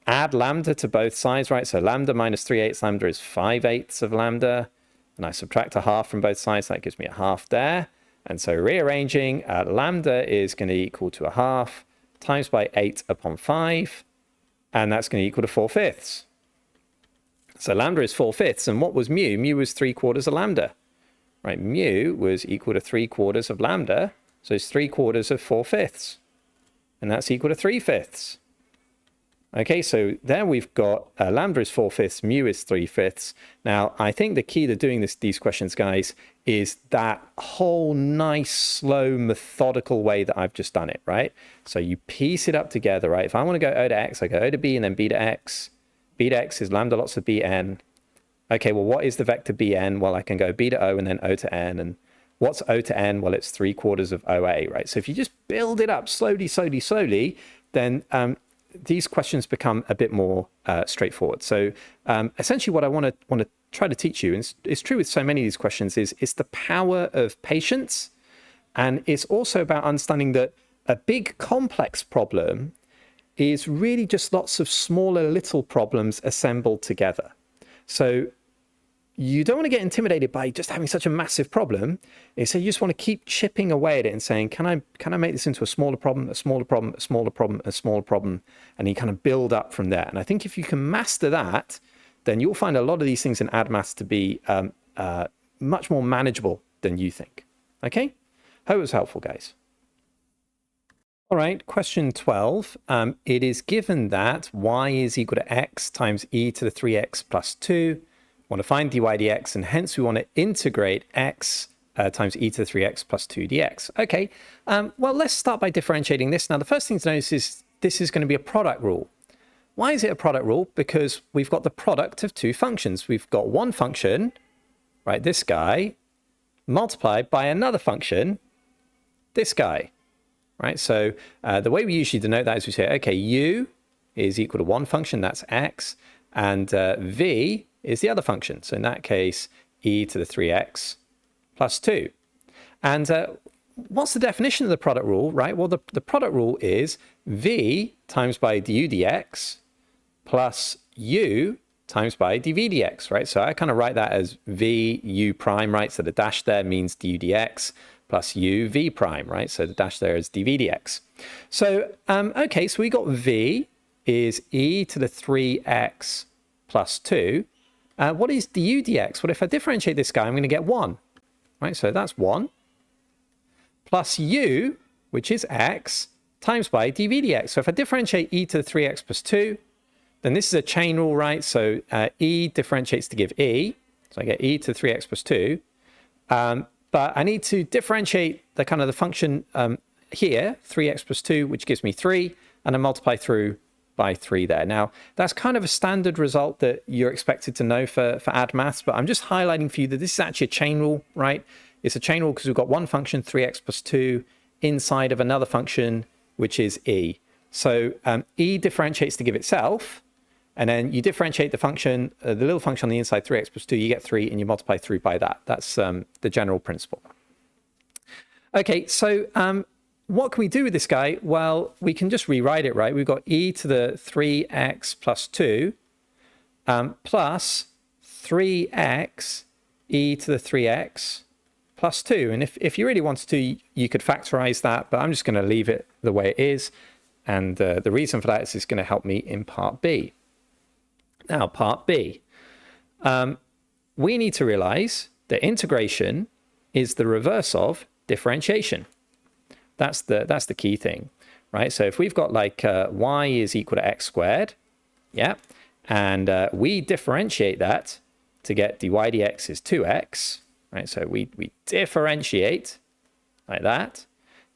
add lambda to both sides, right? So lambda minus 3/8 lambda is 5/8 of lambda. And I subtract a half from both sides, that gives me a half there. And so rearranging, lambda is going to equal to a half times by 8 upon 5. And that's going to equal to 4/5. So lambda is 4/5. And what was mu? Mu was 3/4 of lambda. right? Mu was equal to 3/4 of lambda. So it's 3/4 of 4/5. And that's equal to 3/5. Okay, so there we've got lambda is 4/5, mu is 3/5. Now, I think the key to doing these questions, guys, is that whole nice, slow, methodical way that I've just done it, right? So you piece it up together, right? If I want to go O to X, I go O to B and then B to X. B to X is lambda lots of Bn. Okay, well, what is the vector Bn? Well, I can go B to O and then O to N. And what's O to N? Well, it's 3/4 of OA, right? So if you just build it up slowly, slowly, slowly, then these questions become a bit more straightforward. So essentially what I want to try to teach you, and it's true with so many of these questions, is it's the power of patience. And it's also about understanding that a big complex problem is really just lots of smaller little problems assembled together. So you don't want to get intimidated by just having such a massive problem. So you just want to keep chipping away at it and saying, can I make this into a smaller problem, a smaller problem, a smaller problem, a smaller problem, and you kind of build up from there. And I think if you can master that, then you'll find a lot of these things in AdMaths to be much more manageable than you think. Okay? Hope it was helpful, guys. All right, question 12. It is given that y is equal to x times e to the 3x plus 2. Want to find dy dx, and hence we want to integrate x times e to the 3x plus 2 dx. Okay, well, let's start by differentiating this. Now, the first thing to notice is this is going to be a product rule. Why is it a product rule? Because we've got the product of two functions. We've got one function, right, this guy, multiplied by another function, this guy, right? So the way we usually denote that is we say, okay, u is equal to one function, that's x, and v is the other function. So in that case, e to the 3x plus 2. And what's the definition of the product rule, right? Well, the product rule is v times by du dx plus u times by dv dx, right? So I kind of write that as v u prime, right? So the dash there means du dx plus u v prime, right? So the dash there is dv dx. So, okay, so we got v is e to the 3x plus 2. What is du dx? Well, if I differentiate this guy, I'm going to get 1, right? So that's 1 plus u, which is x, times by dv dx. So if I differentiate e to the 3x plus 2, then this is a chain rule, right? So e differentiates to give e. So I get e to the 3x plus 2. But I need to differentiate the kind of the function here, 3x plus 2, which gives me 3, and I multiply through by 3 there. Now, that's kind of a standard result that you're expected to know for AdMaths, but I'm just highlighting for you that this is actually a chain rule, right? It's a chain rule because we've got one function, 3x plus 2, inside of another function, which is e. So e differentiates to give itself, and then you differentiate the function, the little function on the inside, 3x plus 2, you get 3, and you multiply through by that. That's the general principle. Okay, so what can we do with this guy? Well, we can just rewrite it, right? We've got e to the 3x plus 2 plus 3x e to the 3x plus 2. And if you really wanted to, you could factorize that, but I'm just going to leave it the way it is. And the reason for that is it's going to help me in part B. Now, part B. We need to realize that integration is the reverse of differentiation. That's the key thing, right? So if we've got like y is equal to x squared, yeah, and we differentiate that to get dy dx is 2x, right? So we differentiate like that.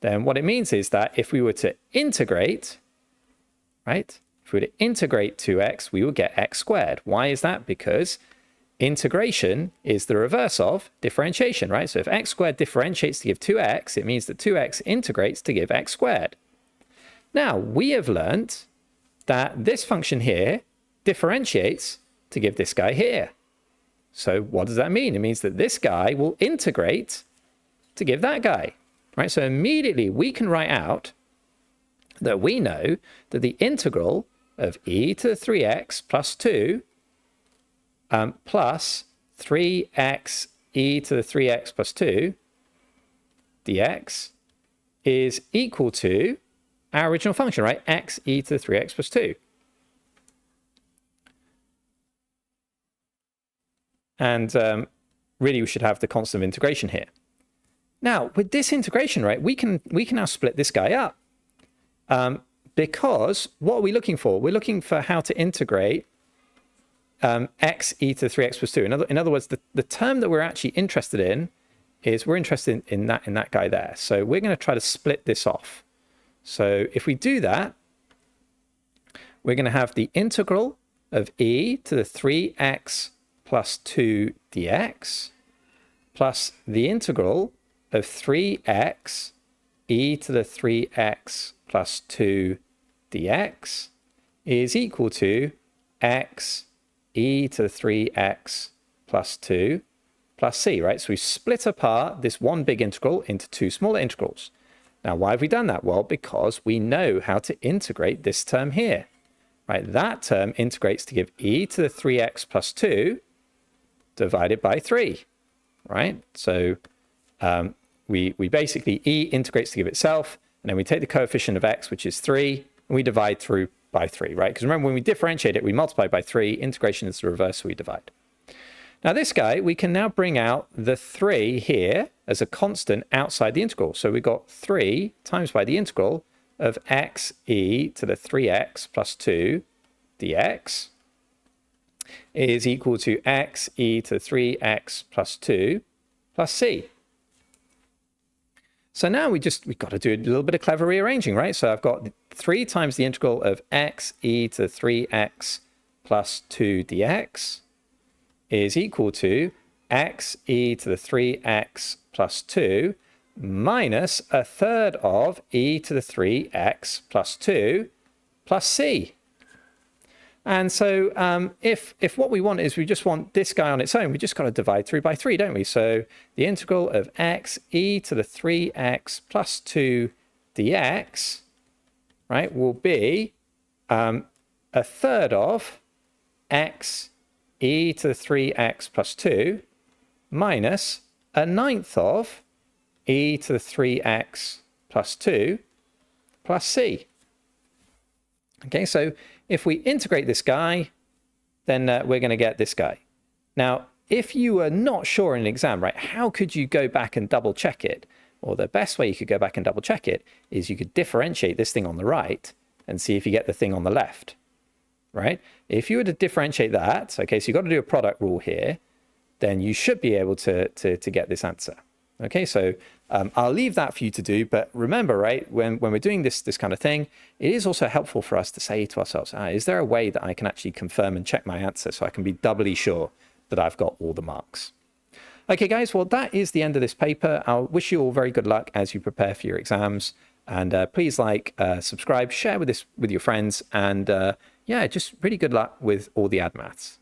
Then what it means is that if we were to integrate, right? If we were to integrate 2x, we would get x squared. Why is that? Because integration is the reverse of differentiation, right? So if x squared differentiates to give 2x, it means that 2x integrates to give x squared. Now, we have learnt that this function here differentiates to give this guy here. So what does that mean? It means that this guy will integrate to give that guy, right? So immediately we can write out that we know that the integral of e to the 3x plus 2 plus 3x e to the 3x plus 2 dx is equal to our original function, right? X e to the 3x plus 2. And really we should have the constant of integration here. Now, with this integration, right, we can now split this guy up. Because what are we looking for? We're looking for how to integrate x e to the 3x plus 2. In other words, the term that we're actually interested in is we're interested in that guy there. So we're going to try to split this off. So if we do that, we're going to have the integral of e to the 3x plus 2 dx plus the integral of 3x e to the 3x plus 2 dx is equal to x e to the 3x plus 2 plus c, right? So we split apart this one big integral into two smaller integrals. Now, why have we done that? Well, because we know how to integrate this term here, right? That term integrates to give e to the 3x plus 2 divided by 3, right? So we basically e integrates to give itself, and then we take the coefficient of x, which is 3, and we divide through by 3, right? Because remember, when we differentiate it, we multiply by 3. Integration is the reverse, so we divide. Now this guy, we can now bring out the 3 here as a constant outside the integral. So we've got 3 times by the integral of x e to the 3x plus 2 dx is equal to x e to the 3x plus 2 plus c. So now we've got to do a little bit of clever rearranging, right? So I've got 3 times the integral of x e to the 3x plus 2 dx is equal to x e to the 3x plus 2 minus a third of e to the 3x plus 2 plus c. And so if what we want is we just want this guy on its own, we just got to divide through by 3, don't we? So the integral of x e to the 3x plus 2 dx, right, will be a third of x e to the 3x plus 2 minus a ninth of e to the 3x plus 2 plus c. Okay, so if we integrate this guy, then we're going to get this guy. Now, if you were not sure in an exam, right, how could you go back and double check it? Well, the best way you could go back and double check it is you could differentiate this thing on the right and see if you get the thing on the left, right? If you were to differentiate that, okay, so you've got to do a product rule here, then you should be able to get this answer. Okay, so I'll leave that for you to do, but remember, right, when we're doing this kind of thing, it is also helpful for us to say to ourselves, is there a way that I can actually confirm and check my answer so I can be doubly sure that I've got all the marks? Okay, guys, well, that is the end of this paper. I'll wish you all very good luck as you prepare for your exams, and please like, subscribe, share with your friends, and yeah, just really good luck with all the ad maths.